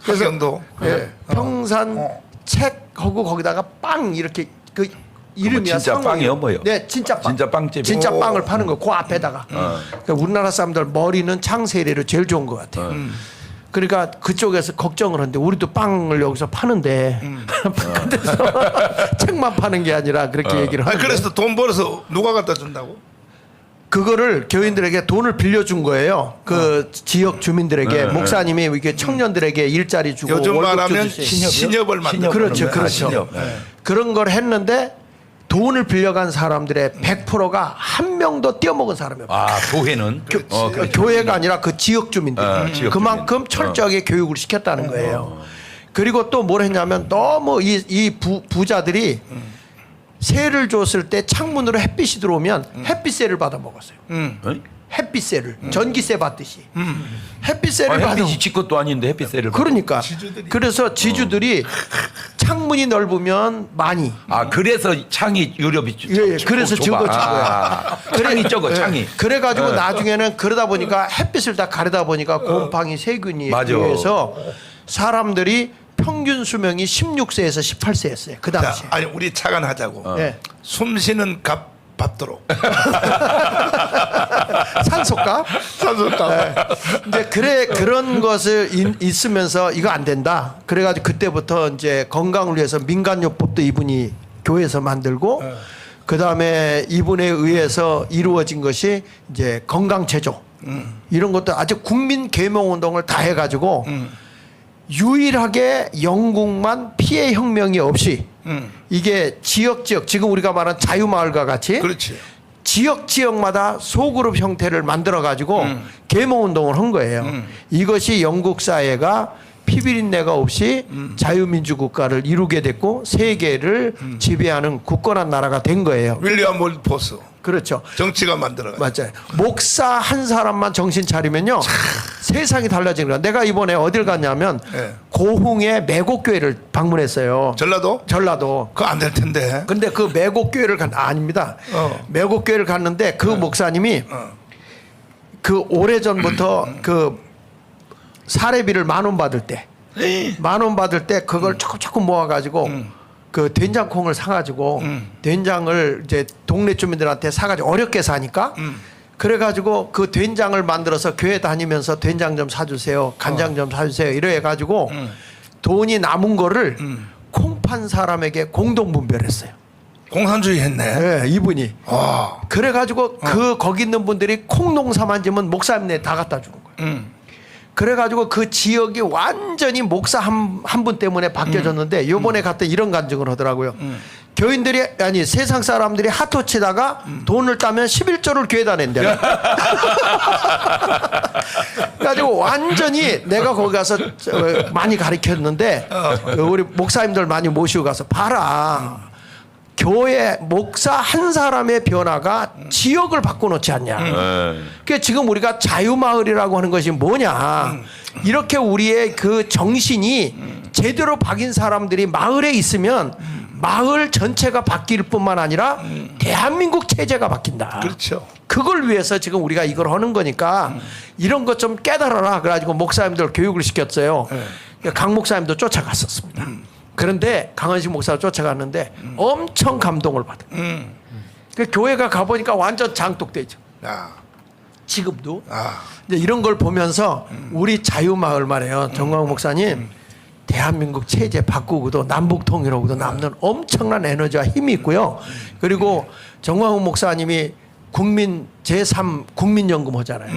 그정도. 예, 평산 책하고 거기다가 빵 이렇게 그 이름이야. 진짜 성우예요. 빵이요, 뭐요? 네, 진짜 빵. 진짜 빵집. 진짜 오. 빵을 파는 거. 그 앞에다가. 그러니까 우리나라 사람들 머리는 창세리로 제일 좋은 것 같아요. 그러니까 그쪽에서 걱정을 하는데 우리도 빵을 여기서 파는데 그래서 책만 파는 게 아니라 그렇게 얘기를 아니 하는데 그래서 돈 벌어서 누가 갖다 준다고? 그거를 교인들에게 돈을 빌려준 거예요. 그 지역 주민들에게 목사님이 이렇게 청년들에게 일자리 주고 요즘 월급 말하면 주듯이. 신협을 만든 그렇죠, 거예요. 그렇죠. 신협. 그런 걸 했는데 돈을 빌려간 사람들의 100%가 한 명도 떼어먹은 사람이 없어요. 아 교회는 그렇죠. 교회가 아니라 그 지역 주민들 지역 그만큼 주민. 철저하게 교육을 시켰다는 거예요. 그리고 또 뭘 했냐면 너무 이 부자들이 세를 줬을 때 창문으로 햇빛이 들어오면 햇빛세를 받아 먹었어요. 어이? 햇빛세를 전기세 받듯이 햇빛세를 받아 햇빛이 지 것도 아닌데 햇빛세를. 그러니까 그래서 지주들이 창문이 넓으면 많이 그래서 창이 유럽이 예, 그래서 적어진 거야. 창이 적어 창이. 예. 그래가지고 나중에는 그러다 보니까 햇빛을 다 가리다 보니까 곰팡이 세균이 맞아. 의해서 사람들이 평균 수명이 16세에서 18세였어요. 그 자, 당시에. 아니 우리 차관하자고. 예. 숨 쉬는 값 받도록. 산소값? 산소값. 이제 그런 것을 있으면서 이거 안 된다. 그래가지고 그때부터 이제 건강을 위해서 민간요법도 이분이 교회에서 만들고 그 다음에 이분에 의해서 이루어진 것이 이제 건강체조 이런 것도 아주 국민 계몽 운동을 다 해가지고 유일하게 영국만 피해 혁명이 없이 이게 지역 지금 우리가 말한 자유마을과 같이 그렇지. 지역마다 소그룹 형태를 만들어 가지고 계몽 운동을 한 거예요. 이것이 영국 사회가 피비린내가 없이 자유민주 국가를 이루게 됐고 세계를 지배하는 굳건한 나라가 된 거예요. 윌리엄 월포스. 그렇죠. 정치가 만들어가. 맞아요. 목사 한 사람만 정신 차리면요 세상이 달라지는 거야. 내가 이번에 어딜 갔냐면 네. 고흥의 매곡교회를 방문했어요. 전라도? 전라도. 그거 안 될 텐데. 근데 그 매곡교회를 아닙니다. 매곡교회를 갔는데 그 목사님이 그 오래전부터 그 사례비를 10,000원 받을 때 10,000원 받을 때 그걸 조금 모아가지고 그 된장콩을 사가지고 된장을 이제 동네 주민들한테 사가지고 어렵게 사니까 그래가지고 그 된장을 만들어서 교회 다니면서 된장 좀 사주세요, 간장 좀 사주세요 이래 가지고 돈이 남은 거를 콩 판 사람에게 공동 분배했어요. 공산주의 했네. 네, 이분이. 와. 그래가지고 거기 있는 분들이 콩 농사만 지면 목사님네 다 갖다 주는 거예요. 그래가지고 그 지역이 완전히 목사 한 분 때문에 바뀌어졌는데 요번에 갔다 이런 간증을 하더라고요. 교인들이 아니 세상 사람들이 핫토 치다가 돈을 따면 11조를 교회다 낸대. 그래가지고 완전히 내가 거기 가서 많이 가르쳤는데 우리 목사님들 많이 모시고 가서 봐라. 교회 목사 한 사람의 변화가 지역을 바꿔놓지 않냐. 그러니까 지금 우리가 자유마을이라고 하는 것이 뭐냐. 이렇게 우리의 그 정신이 제대로 박인 사람들이 마을에 있으면 마을 전체가 바뀔 뿐만 아니라 대한민국 체제가 바뀐다. 그렇죠. 그걸 위해서 지금 우리가 이걸 하는 거니까 이런 것 좀 깨달아라. 그래가지고 목사님들 교육을 시켰어요. 강 목사님도 쫓아갔었습니다. 그런데 강원식 목사가 쫓아갔는데 엄청 감동을 받아요. 그 교회가 가보니까 완전 장독대죠. 야. 지금도. 아. 이제 이런 걸 보면서 우리 자유마을 말이에요. 정광훈 목사님. 대한민국 체제 바꾸고도 남북 통일하고도 남는 엄청난 에너지와 힘이 있고요. 그리고 정광훈 목사님이 국민 제3 국민연금 하잖아요.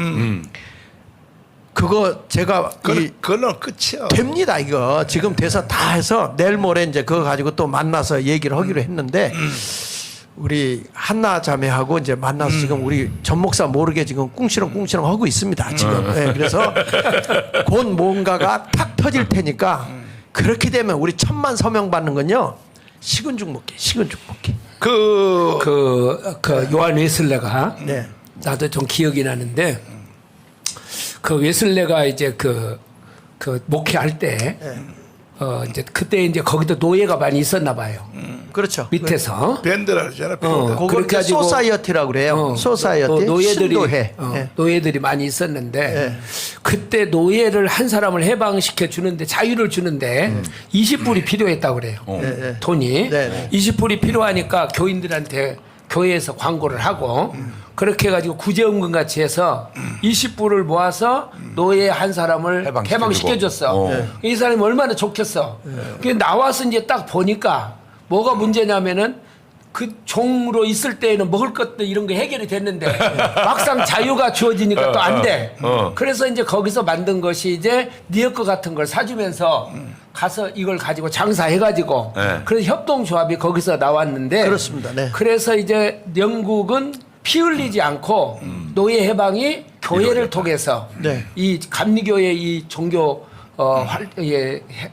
그거 제가 그거는 끝이야. 됩니다 이거 지금 돼서 다 해서 내일 모레 이제 그거 가지고 또 만나서 얘기를 하기로 했는데 우리 한나 자매하고 이제 만나서 지금 우리 전 목사 모르게 지금 꿍시렁 하고 있습니다 지금. 네, 그래서 곧 뭔가가 탁 터질 테니까 그렇게 되면 우리 1000만 서명 받는 건요 식은죽 먹기. 그 요한 웨슬레가 네. 나도 좀 기억이 나는데 그 웨슬레가 이제 그 목회할 때 이제 그때 이제 거기도 노예가 많이 있었나 봐요. 그렇죠. 밑에서 밴드라 그러잖아. 밴드. 그걸 그렇게 가지고 소사이어티라고 그래요. 소사이어티. 노예들이 신도회. 노예들이 많이 있었는데 네. 그때 노예를 한 사람을 해방시켜 주는데 자유를 주는데 20불이 필요했다고 그래요. 네. 돈이 네, 네. 20불이 필요하니까 교인들한테 교회에서 광고를 하고 그렇게 해가지고 구제원금 같이 해서 20불을 모아서 노예 한 사람을 해방시켜줬어. 이 사람이 얼마나 좋겠어. 그게 나와서 이제 딱 보니까 뭐가 문제냐면은 그 종으로 있을 때에는 먹을 것도 이런 게 해결이 됐는데 막상 자유가 주어지니까 또 안 돼. 그래서 이제 거기서 만든 것이 이제 니어커 같은 걸 사주면서 가서 이걸 가지고 장사해가지고 그래서 협동조합이 거기서 나왔는데 그렇습니다. 네. 그래서 이제 영국은 피 흘리지 않고 노예 해방이 교회를 통해서 네. 이 감리교의 이 종교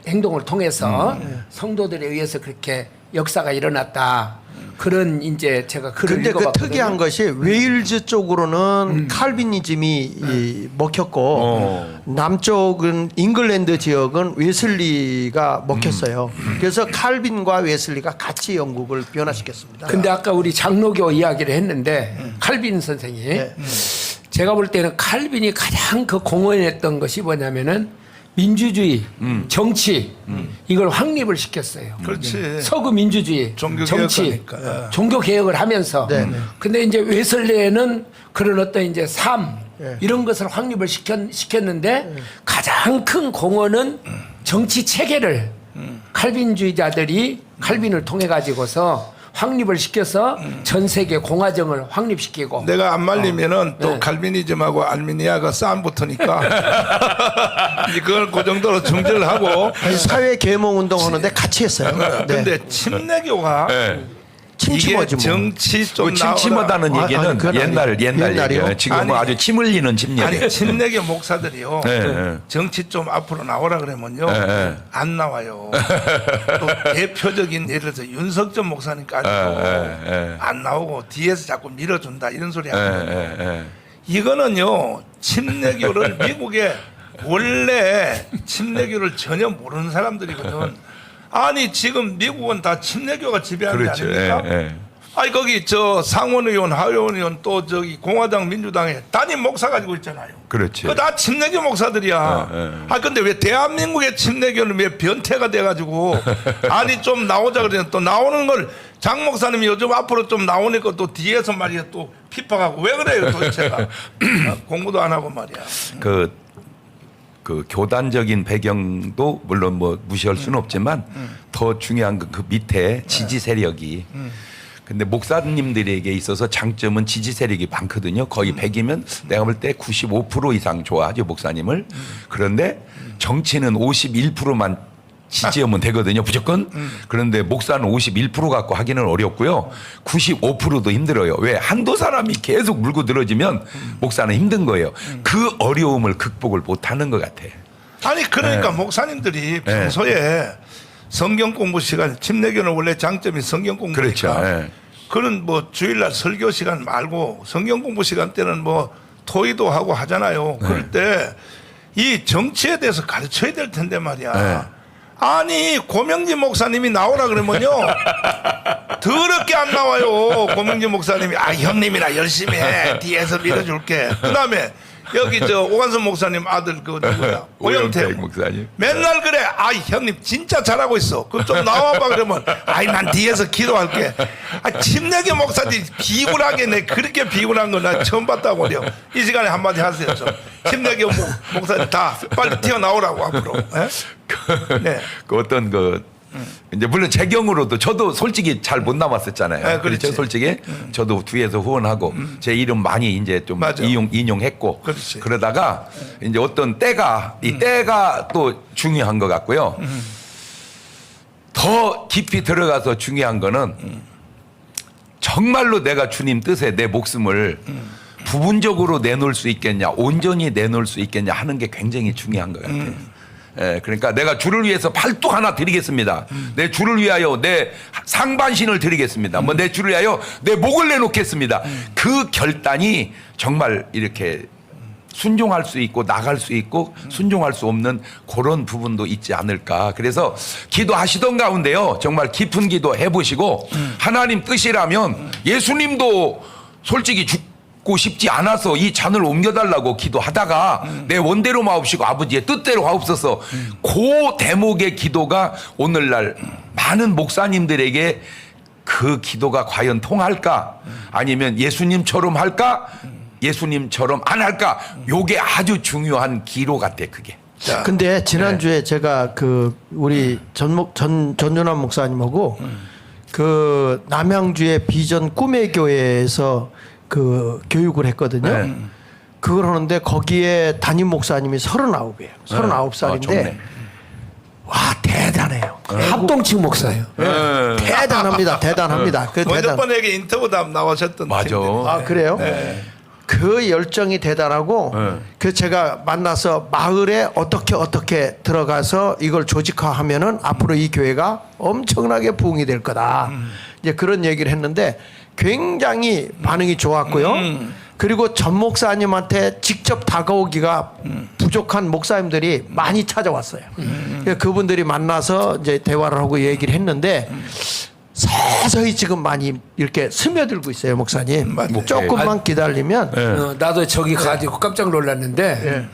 행동을 통해서 성도들에 의해서 그렇게 역사가 일어났다. 그런 이제 제가 글을 근데 그 읽어봤거든요. 특이한 것이 웨일즈 쪽으로는 칼빈이즘이 먹혔고 남쪽은 잉글랜드 지역은 웨슬리가 먹혔어요. 그래서 칼빈과 웨슬리가 같이 영국을 변화시켰습니다. 근데 아까 우리 장로교 이야기를 했는데 칼빈 선생이 네. 제가 볼 때는 칼빈이 가장 그 공헌했던 것이 뭐냐면은 민주주의, 정치 이걸 확립을 시켰어요. 그렇지. 서구 민주주의, 종교 정치, 개혁하니까. 종교 개혁을 하면서. 네, 네. 근데 이제 웨슬레는 그런 어떤 이제 삶 네. 이런 것을 확립을 시켰는데 가장 큰 공헌은 정치 체계를 칼빈주의자들이 칼빈을 통해 가지고서 확립을 시켜서 전 세계 공화정을 확립시키고. 내가 안 말리면은 또 네. 칼비니즘하고 알미니아가 싸움 붙으니까 이제 그걸 그 정도로 정제를 하고. 사회 계몽 운동 하는데 같이 했어요. 네. 근데 침례교가 침침하지 이게 뭐. 정치 좀 그 침침하다는 아니, 얘기는 그건 옛날 옛날이요? 얘기예요. 지금은 아니, 아주 침 흘리는 침례. 아니 침례교 목사들이요. 네. 정치 좀 앞으로 나오라 그러면요. 네. 안 나와요. 또 대표적인 예를 들어서 윤석전 목사님까지도 네. 안 나오고 뒤에서 자꾸 밀어준다 이런 소리 예, 하거든요. 예, 예. 이거는요 침례교를 미국에 원래 침례교를 전혀 모르는 사람들이거든. 아니 지금 미국은 다 침례교가 지배하는 게 그렇죠. 아닙니까? 예, 예. 아니 거기 저 상원의원, 하원의원 또 저기 공화당, 민주당에 담임 목사 가지고 있잖아요. 그렇지. 그거 다 침례교 목사들이야. 예, 예. 아 근데 왜 대한민국의 침례교는 왜 변태가 돼가지고 아니 좀 나오자 그러면 또 나오는 걸 장 목사님이 요즘 앞으로 좀 나오니까 또 뒤에서 말이야 또 핍박하고 왜 그래요 도대체가 공부도 안 하고 말이야. 그 그 교단적인 배경도 물론 뭐 무시할 수는 없지만 더 중요한 건 그 밑에 지지 세력이 근데 목사님들에게 있어서 장점은 지지 세력이 많거든요. 거의 100이면 내가 볼 때 95% 이상 좋아하죠, 목사님을. 그런데 정치는 51%만 지지하면 되거든요, 무조건. 그런데 목사는 51% 갖고 하기는 어렵고요. 95%도 힘들어요. 왜? 한두 사람이 계속 물고 늘어지면 목사는 힘든 거예요. 그 어려움을 극복을 못 하는 것 같아. 아니 그러니까 목사님들이 평소에 성경 공부 시간, 침례교는 원래 장점이 성경 공부니까. 그렇죠. 그런 뭐 주일날 설교 시간 말고 성경 공부 시간 때는 뭐 토의도 하고 하잖아요. 그럴 때 이 정치에 대해서 가르쳐야 될 텐데 말이야. 아니 고명진 목사님이 나오라 그러면요 더럽게 안 나와요. 고명진 목사님이 형님이나 열심히 해 뒤에서 밀어줄게. 그다음에 여기 저 오관선 목사님 아들 그 누구야 오영택 목사님 맨날 그래. 형님 진짜 잘하고 있어. 그럼 좀 나와봐 그러면 난 뒤에서 기도할게. 침례교 목사들이 비굴하게 내 그렇게 비굴한 거 나 처음 봤다고 그래요. 이 시간에 한마디 하세요 좀. 침례교 목사들 다 빨리 튀어나오라고 앞으로. 네. 그 어떤 그 이제 물론 제 경우로도 저도 솔직히 잘 못 남았었잖아요. 네, 그렇지. 그렇죠. 솔직히 저도 뒤에서 후원하고 제 이름 많이 이제 좀 맞아. 인용했고 그렇지. 그러다가 이제 어떤 때가 이 때가 또 중요한 것 같고요. 더 깊이 들어가서 중요한 거는 정말로 내가 주님 뜻에 내 목숨을 부분적으로 내놓을 수 있겠냐, 온전히 내놓을 수 있겠냐 하는 게 굉장히 중요한 것 같아요. 예, 그러니까 내가 주를 위해서 팔뚝 하나 드리겠습니다. 내 주를 위하여 내 상반신을 드리겠습니다. 뭐 내 주를 위하여 내 목을 내놓겠습니다. 그 결단이 정말 이렇게 순종할 수 있고 나갈 수 있고 순종할 수 없는 그런 부분도 있지 않을까. 그래서 기도하시던 가운데요. 정말 깊은 기도 해보시고 하나님 뜻이라면 예수님도 솔직히 죽고 싶지 않아서 이 잔을 옮겨달라고 기도하다가 내 원대로 마옵시고 아버지의 뜻대로 하옵소서. 그 대목의 기도가 오늘날 많은 목사님들에게 그 기도가 과연 통할까? 아니면 예수님처럼 할까? 예수님처럼 안 할까? 요게 아주 중요한 기로 같아 그게. 근데 지난주에 제가 그 우리 전윤환 목사님하고 그 남양주의 비전 꿈의 교회에서 그 교육을 했거든요. 그걸 하는데 거기에 담임 목사님이 39이에요. 39살인데 좋네. 와 대단해요. 합동층 목사예요. 대단합니다. 대단합니다. 그 먼저 대단. 번에 인터뷰도 한번 나오셨던 맞아. 분인데. 아 그래요? 그 열정이 대단하고 그 제가 만나서 마을에 어떻게 들어가서 이걸 조직화하면은 앞으로 이 교회가 엄청나게 부흥이 될 거다. 이제 그런 얘기를 했는데 굉장히 반응이 좋았고요. 그리고 전 목사님한테 직접 다가오기가 부족한 목사님들이 많이 찾아왔어요. 그러니까 그분들이 만나서 이제 대화를 하고 얘기를 했는데 서서히 지금 많이 이렇게 스며들고 있어요, 목사님. 조금만 기다리면 나도 저기 가지고 깜짝 놀랐는데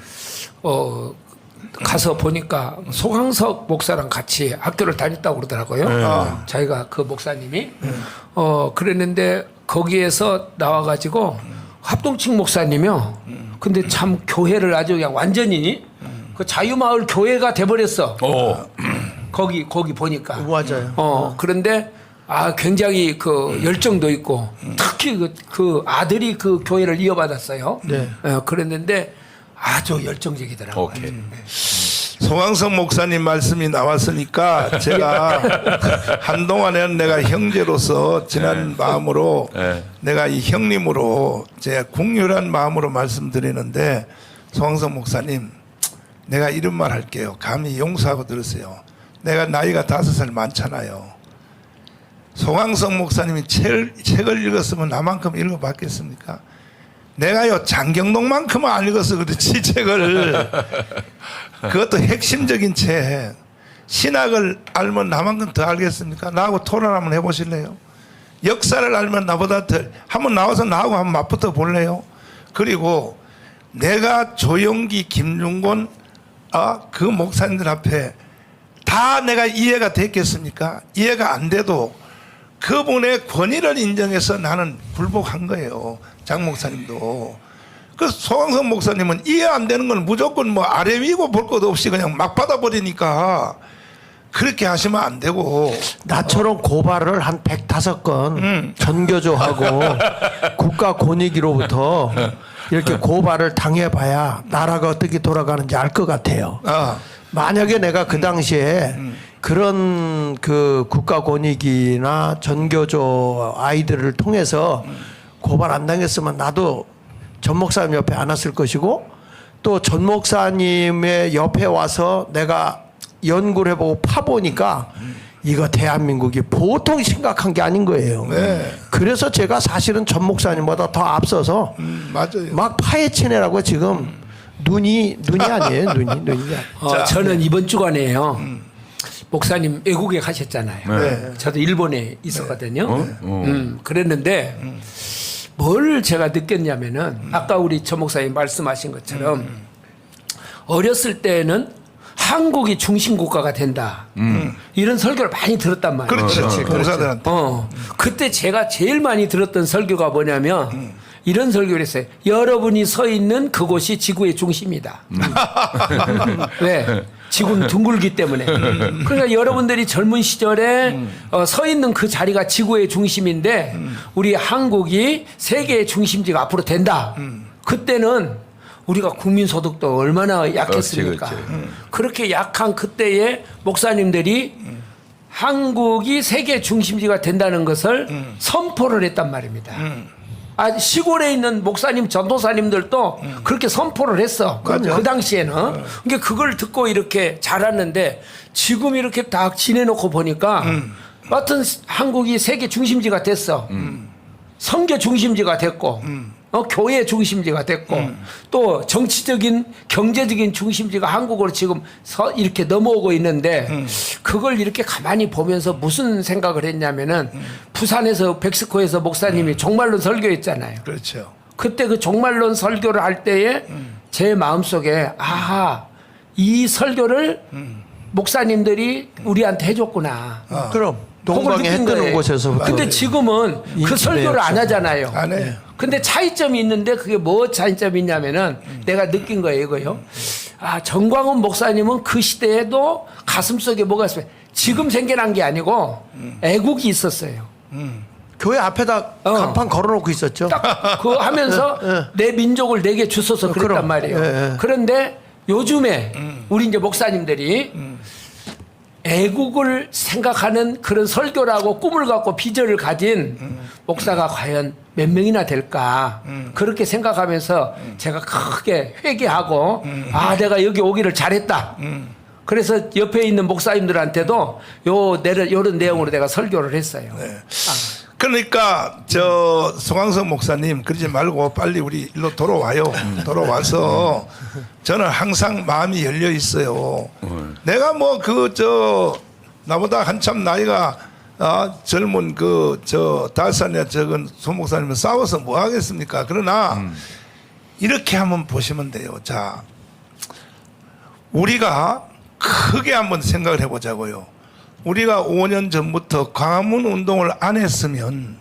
가서 보니까 송항석 목사랑 같이 학교를 다녔다고 그러더라고요. 자기가 그 목사님이 그랬는데 거기에서 나와가지고 합동층 목사님이요. 근데 참 교회를 아주 그냥 완전히 그 자유마을 교회가 돼버렸어. 거기 보니까. 맞아요. 그런데 굉장히 그 열정도 있고 특히 그 아들이 그 교회를 이어받았어요. 네. 그랬는데 아주 열정적이더라고요. 오케이. 송항석 목사님 말씀이 나왔으니까 제가 한동안에는 내가 형제로서 지난 마음으로 내가 이 형님으로 제 국률한 마음으로 말씀드리는데 송항석 목사님 내가 이런 말 할게요. 감히 용서하고 들으세요. 내가 나이가 5살 많잖아요. 송항석 목사님이 책을 읽었으면 나만큼 읽어봤겠습니까? 내가요 장경동만큼은 안 읽어서 그렇지 책을 그것도 핵심적인 책 신학을 알면 나만큼 더 알겠습니까? 나하고 토론 한번 해보실래요? 역사를 알면 나보다 더 한번 나와서 나하고 한번 맞붙어 볼래요? 그리고 내가 조영기, 김중곤 그 목사님들 앞에 다 내가 이해가 됐겠습니까? 이해가 안 돼도 그분의 권위를 인정해서 나는 굴복한 거예요. 장 목사님도. 그 소강성 목사님은 이해 안 되는 건 무조건 뭐 아래 위고 볼 것도 없이 그냥 막 받아버리니까 그렇게 하시면 안 되고. 나처럼 고발을 한 105건 전교조하고 국가권익위로부터 이렇게 고발을 당해봐야 나라가 어떻게 돌아가는지 알 것 같아요. 만약에 내가 그 당시에 그런 그 국가권익위나 전교조 아이들을 통해서 고발 안 당했으면 나도 전 목사님 옆에 안 왔을 것이고, 또 전 목사님의 옆에 와서 내가 연구를 해보고 파보니까 이거 대한민국이 보통 심각한 게 아닌 거예요. 네. 그래서 제가 사실은 전 목사님보다 더 앞서서 맞아요. 막 파헤치느라고 지금 눈이 아니에요. 눈이. 저는 이번 주간에요. 목사님 외국에 가셨잖아요. 네. 저도 일본에 있었거든요. 그랬는데 뭘 제가 느꼈냐면은 아까 우리 전 목사님 말씀하신 것처럼 어렸을 때는 한국이 중심 국가가 된다. 이런 설교를 많이 들었단 말이에요. 그렇지. 공사들한테. 그때 제가 제일 많이 들었던 설교가 뭐냐면 이런 설교를 했어요. 여러분이 서 있는 그곳이 지구의 중심이다. 왜? 지구는 둥글기 때문에. 그러니까 여러분들이 젊은 시절에 서 있는 그 자리가 지구의 중심인데 우리 한국이 세계의 중심지가 앞으로 된다. 그때는 우리가 국민소득도 얼마나 약했습니까? 그렇지. 그렇게 약한 그때의 목사님들이 한국이 세계 중심지가 된다는 것을 선포를 했단 말입니다. 시골에 있는 목사님, 전도사님들도 그렇게 선포를 했어. 그 당시에는. 그러니까 그걸 듣고 이렇게 자랐는데 지금 이렇게 딱 지내놓고 보니까 하여튼 한국이 세계 중심지가 됐어. 선교 중심지가 됐고 교회 중심지가 됐고 또 정치적인 경제적인 중심지가 한국으로 지금 이렇게 넘어오고 있는데 그걸 이렇게 가만히 보면서 무슨 생각을 했냐면은 부산에서 백스코에서 목사님이 종말론 설교했잖아요. 그렇죠. 그때 그 종말론 설교를 할 때에 제 마음속에 아하 이 설교를 목사님들이 우리한테 해줬구나. 그럼 그걸 동방에 느낀 해뜨는 거예요. 곳에서부터. 근데 지금은 그 인기 설교를 안 매였죠. 하잖아요. 안 해요. 근데 차이점이 있는데 그게 뭐 차이점이 있냐면은 내가 느낀 거예요, 이거요. 정광훈 목사님은 그 시대에도 가슴 속에 뭐가 있어요. 지금 생겨난 게 아니고 애국이 있었어요. 교회 앞에다 간판 걸어놓고 있었죠. 딱 그거 하면서 내 민족을 내게 주소서 그랬단 그럼. 말이에요. 그런데 요즘에 우리 이제 목사님들이 애국을 생각하는 그런 설교를 하고 꿈을 갖고 비전을 가진 목사가 과연 몇 명이나 될까 그렇게 생각하면서 제가 크게 회개하고 내가 여기 오기를 잘했다. 그래서 옆에 있는 목사님들한테도 요런 내용으로 내가 설교를 했어요. 그러니까 저 송광석 목사님 그러지 말고 빨리 우리 일로 돌아와요. 돌아와서 저는 항상 마음이 열려 있어요. 내가 뭐 나보다 한참 나이가 젊은 그 5살이나 적은 소 목사님은 싸워서 뭐 하겠습니까? 그러나 이렇게 한번 보시면 돼요. 자, 우리가 크게 한번 생각을 해보자고요. 우리가 5년 전부터 광화문 운동을 안 했으면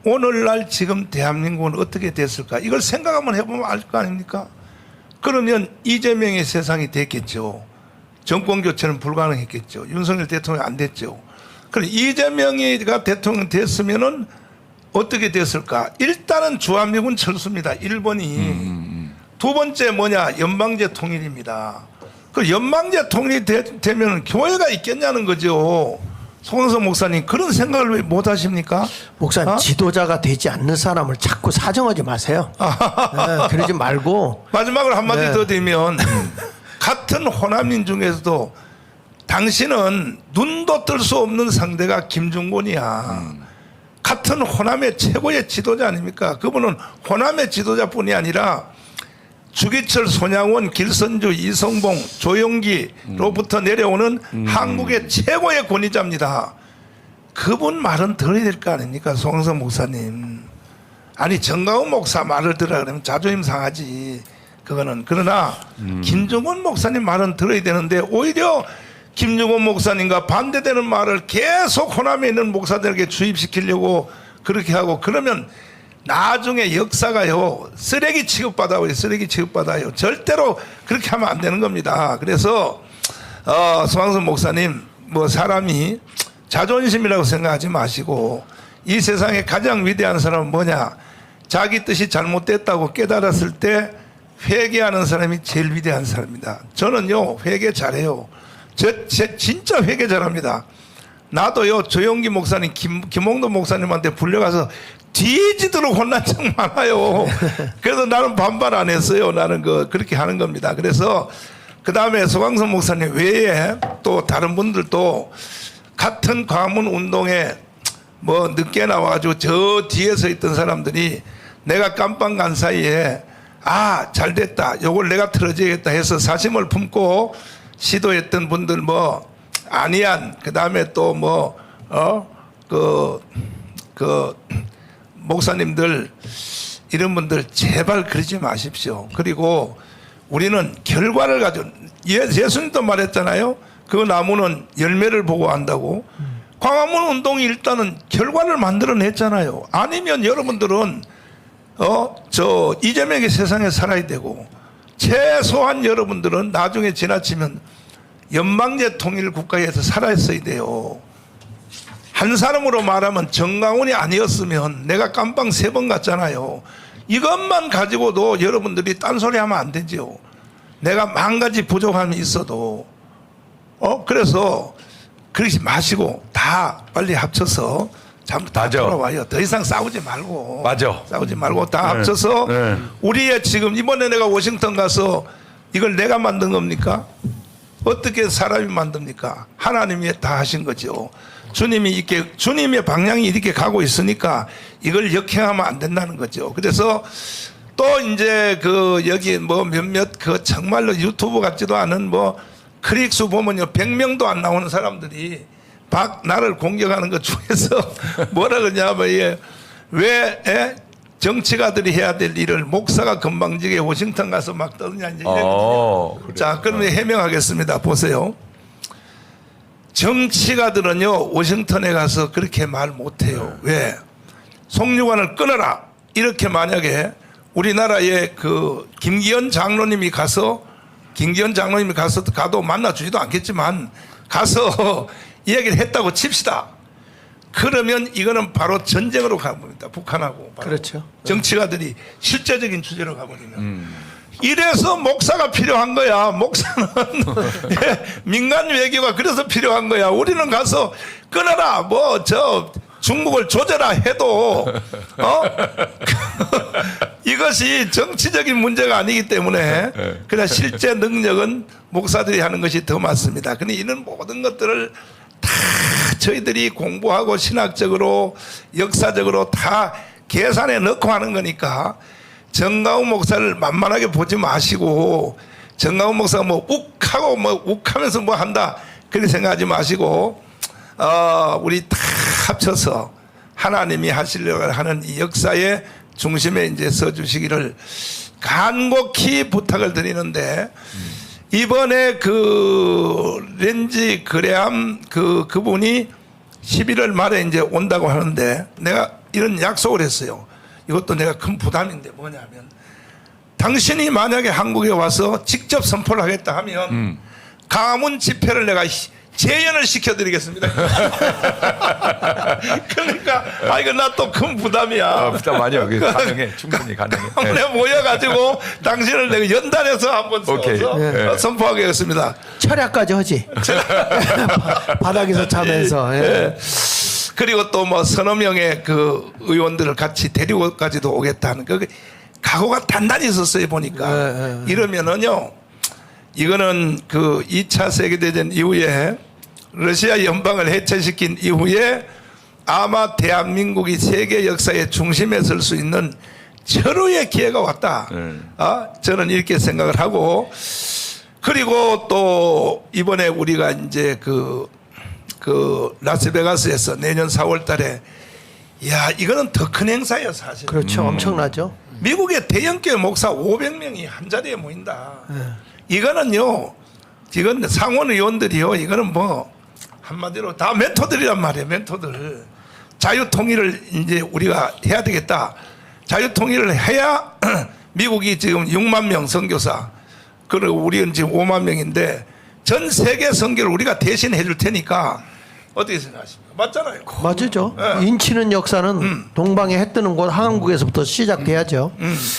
오늘날 지금 대한민국은 어떻게 됐을까? 이걸 생각 한번 해보면 알 거 아닙니까? 그러면 이재명의 세상이 됐겠죠. 정권 교체는 불가능했겠죠. 윤석열 대통령이 안 됐죠. 그럼 이재명이가 대통령 됐으면은 어떻게 됐을까? 일단은 주한미군 철수입니다. 1번이. 두 번째 뭐냐? 연방제 통일입니다. 그 연방제 통일이 되면 교회가 있겠냐는 거죠. 송광석 목사님 그런 생각을 왜 못 하십니까? 목사님 지도자가 되지 않는 사람을 자꾸 사정하지 마세요. 네, 그러지 말고. 마지막으로 한마디 네. 더 드리면 같은 호남인 중에서도 당신은 눈도 뜰 수 없는 상대가 김중곤이야. 같은 호남의 최고의 지도자 아닙니까? 그분은 호남의 지도자뿐이 아니라 주기철, 손양원, 길선주, 이성봉, 조용기로부터 내려오는 한국의 최고의 권위자입니다. 그분 말은 들어야 될 거 아닙니까? 송광석 목사님. 아니 정가훈 목사 말을 들으라 그러면 자존심 상하지. 그거는. 그러나 김중곤 목사님 말은 들어야 되는데 오히려 김중곤 목사님과 반대되는 말을 계속 호남에 있는 목사들에게 주입시키려고 그렇게 하고 그러면 나중에 역사가요 쓰레기 취급받아요. 쓰레기 취급받아요. 절대로 그렇게 하면 안 되는 겁니다. 그래서 소강선 목사님 뭐 사람이 자존심이라고 생각하지 마시고 이 세상에 가장 위대한 사람은 뭐냐? 자기 뜻이 잘못됐다고 깨달았을 때 회개하는 사람이 제일 위대한 사람입니다. 저는요 회개 잘해요. 제 진짜 회개 잘합니다. 나도요 조용기 목사님 김홍도 목사님한테 불려가서 뒤지도록 혼난 적 많아요. 그래서 나는 반발 안 했어요. 나는 그렇게 하는 겁니다. 그래서 그 다음에 소강선 목사님 외에 또 다른 분들도 같은 광화문 운동에 뭐 늦게 나와가지고 저 뒤에 서 있던 사람들이 내가 깜빵 간 사이에 잘 됐다. 요걸 내가 틀어줘야겠다 해서 사심을 품고 시도했던 분들 뭐 안희안 그 다음에 또 뭐 목사님들 이런 분들 제발 그러지 마십시오. 그리고 우리는 결과를 가지고 예수님도 말했잖아요. 그 나무는 열매를 보고 한다고. 광화문 운동이 일단은 결과를 만들어냈잖아요. 아니면 여러분들은 저 이재명의 세상에 살아야 되고 최소한 여러분들은 나중에 지나치면 연방제 통일 국가에서 살아있어야 돼요. 한 사람으로 말하면 정강훈이 아니었으면 내가 깜빵 3번 갔잖아요. 이것만 가지고도 여러분들이 딴소리 하면 안 되죠. 내가 10,000가지 부족함이 있어도 그래서 그러지 마시고 다 빨리 합쳐서 전부 다 맞아. 돌아와요. 더 이상 싸우지 말고. 맞아. 싸우지 말고 다 합쳐서 우리의 지금 이번에 내가 워싱턴 가서 이걸 내가 만든 겁니까? 어떻게 사람이 만듭니까? 하나님이 다 하신 거죠. 주님의 방향이 이렇게 가고 있으니까 이걸 역행하면 안 된다는 거죠. 그래서 또 이제 여기 뭐 몇몇 정말로 유튜브 같지도 않은 뭐 클릭수 보면요 100명도 안 나오는 사람들이 나를 공격하는 것 중에서 뭐라 그러냐면 왜 정치가들이 해야 될 일을 목사가 건방지게 워싱턴 가서 막 떠드냐 이제 이랬거든요. 자, 그러면 해명하겠습니다. 보세요. 정치가들은요 워싱턴에 가서 그렇게 말 못해요. 왜? 송유관을 끊어라 이렇게 만약에 우리나라의 김기현 장로님이 가서 가도 만나주지도 않겠지만 가서 이야기를 했다고 칩시다. 그러면 이거는 바로 전쟁으로 가버립니다. 북한하고. 그렇죠. 정치가들이 실제적인 주제로 가버리면. 이래서 목사가 필요한 거야. 목사는 민간 외교가 그래서 필요한 거야. 우리는 가서 끊어라. 중국을 조져라 해도 이것이 정치적인 문제가 아니기 때문에 그냥 실제 능력은 목사들이 하는 것이 더 맞습니다. 근데 이런 모든 것들을 다 저희들이 공부하고 신학적으로 역사적으로 다 계산에 넣고 하는 거니까 정강훈 목사를 만만하게 보지 마시고 정강훈 목사가 욱하면서 뭐 한다 그렇게 생각하지 마시고 우리 다 합쳐서 하나님이 하시려고 하는 이 역사의 중심에 이제 서주시기를 간곡히 부탁을 드리는데 이번에 렌지 그레함 그분이 11월 말에 이제 온다고 하는데 내가 이런 약속을 했어요. 이것도 내가 큰 부담인데 뭐냐면 당신이 만약에 한국에 와서 직접 선포를 하겠다 하면 광화문 집회를 내가 재연을 시켜드리겠습니다. 그러니까 이거 나 또 큰 부담이야. 부담 아니요. 가능해. 충분히 가능해. 내가 모여가지고 당신을 내가 연단해서 한번 세워서 선포하겠습니다. 철야까지 하지. 바닥에서 자면서. 그리고 또 뭐 서너 명의 의원들을 같이 데리고까지도 오겠다는 각오가 단단히 있었어요 보니까. 이러면은요 이거는 2차 세계대전 이후에 러시아 연방을 해체시킨 이후에 아마 대한민국이 세계 역사의 중심에 설 수 있는 절호의 기회가 왔다. 저는 이렇게 생각을 하고 그리고 또 이번에 우리가 이제 라스베가스에서 내년 4월 달에 이거는 더 큰 행사예요 사실. 그렇죠. 엄청나죠. 미국의 대형교회 목사 500명이 한 자리에 모인다. 이거는요, 이건 상원 의원들이요, 이거는 한마디로 다 멘토들이란 말이에요, 멘토들. 자유 통일을 이제 우리가 해야 되겠다. 자유통일을 해야 미국이 지금 6만 명 선교사, 그리고 우리는 지금 5만 명인데 전 세계 선교를 우리가 대신 해줄 테니까 어떻게 생각하십니까? 맞잖아요. 맞죠. 인치는 역사는 동방에 해 뜨는 곳 한국에서부터 시작돼야죠.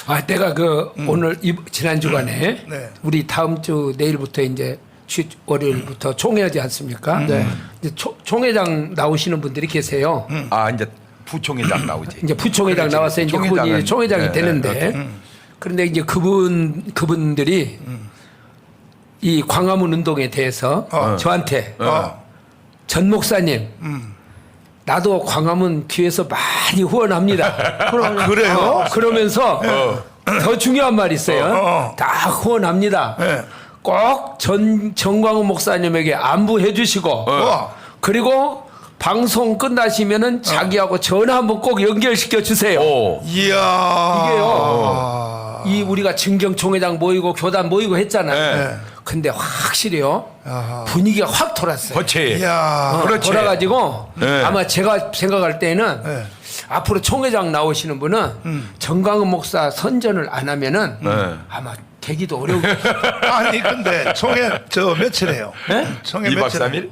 아, 내가 그 오늘 지난 주간에 네. 우리 다음 주 내일부터 이제 월요일부터 총회하지 않습니까? 네. 이제 총회장 나오시는 분들이 계세요. 아 이제 부총회장 나오지. 이제 부총회장 그렇지. 나와서 이제 총회장은- 그분이 총회장이 네, 되는데 그런데 이제 그분들이 이 광화문 운동에 대해서 저한테 전 목사님 나도 광화문 뒤에서 많이 후원합니다. 그래요? 그러면서 더 중요한 말이 있어요. 다 후원합니다. 네. 꼭 정광훈 목사님에게 안부해 주시고 그리고 방송 끝나시면은 자기하고 전화 한번 꼭 연결시켜 주세요. 오. 이야. 이게요. 이 우리가 증경총회장 모이고 교단 모이고 했잖아요. 네. 근데 확실히요. 분위기가 확 돌았어요. 그렇지. 이야. 그렇지. 돌아가지고 네. 아마 제가 생각할 때는 네. 앞으로 총회장 나오시는 분은 정광훈 목사 선전을 안 하면은 아마 되기도 어려울 거예요. 아니 근데 총회 저 며칠이에요? 네? 총회 2박 며칠? 3일?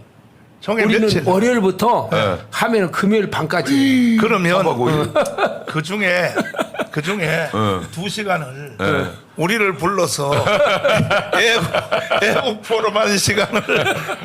총회 우리는 며칠? 월요일부터 하면 금요일 밤까지. 그러면 3박 5일. 그 중에 2시간을 우리를 불러서 애국 포럼하는 시간을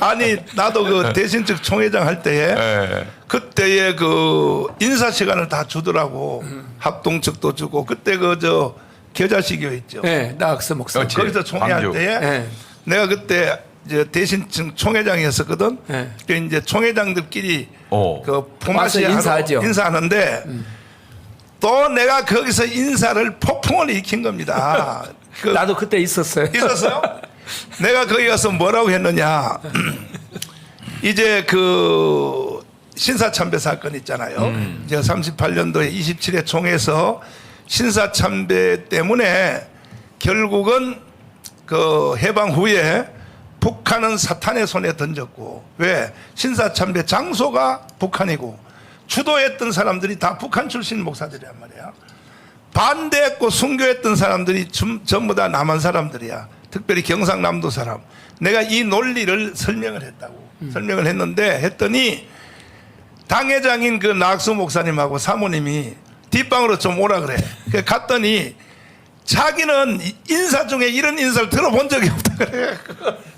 아니 나도 그 대신즉 총회장 할 때에 그때의 그 인사 시간을 다 주더라고. 합동 측도 주고 그때 그 저 겨자식교 있죠. 네, 나학스 목사. 그렇지. 거기서 총회할 광주. 때에 네. 내가 그때 이제 대신 총회장이었었거든. 네. 그 이제 총회장들끼리 그 와서 포마시 인사하죠. 인사하는데 또 내가 거기서 인사를 폭풍을 일으킨 겁니다. 그 나도 그때 있었어요. 있었어요? 내가 거기 가서 뭐라고 했느냐. 이제 그 신사참배 사건 있잖아요. 이제 38년도에 27회 총회에서 신사참배 때문에 결국은 그 해방 후에 북한은 사탄의 손에 던졌고 왜 신사참배 장소가 북한이고 주도했던 사람들이 다 북한 출신 목사들이란 말이야. 반대했고 순교했던 사람들이 전부 다 남한 사람들이야. 특별히 경상남도 사람. 내가 이 논리를 설명을 했다고. 설명을 했더니 당회장인 그 낙수 목사님하고 사모님이 뒷방으로 좀 오라 그래. 그래서 갔더니 자기는 인사 중에 이런 인사를 들어본 적이 없다 그래.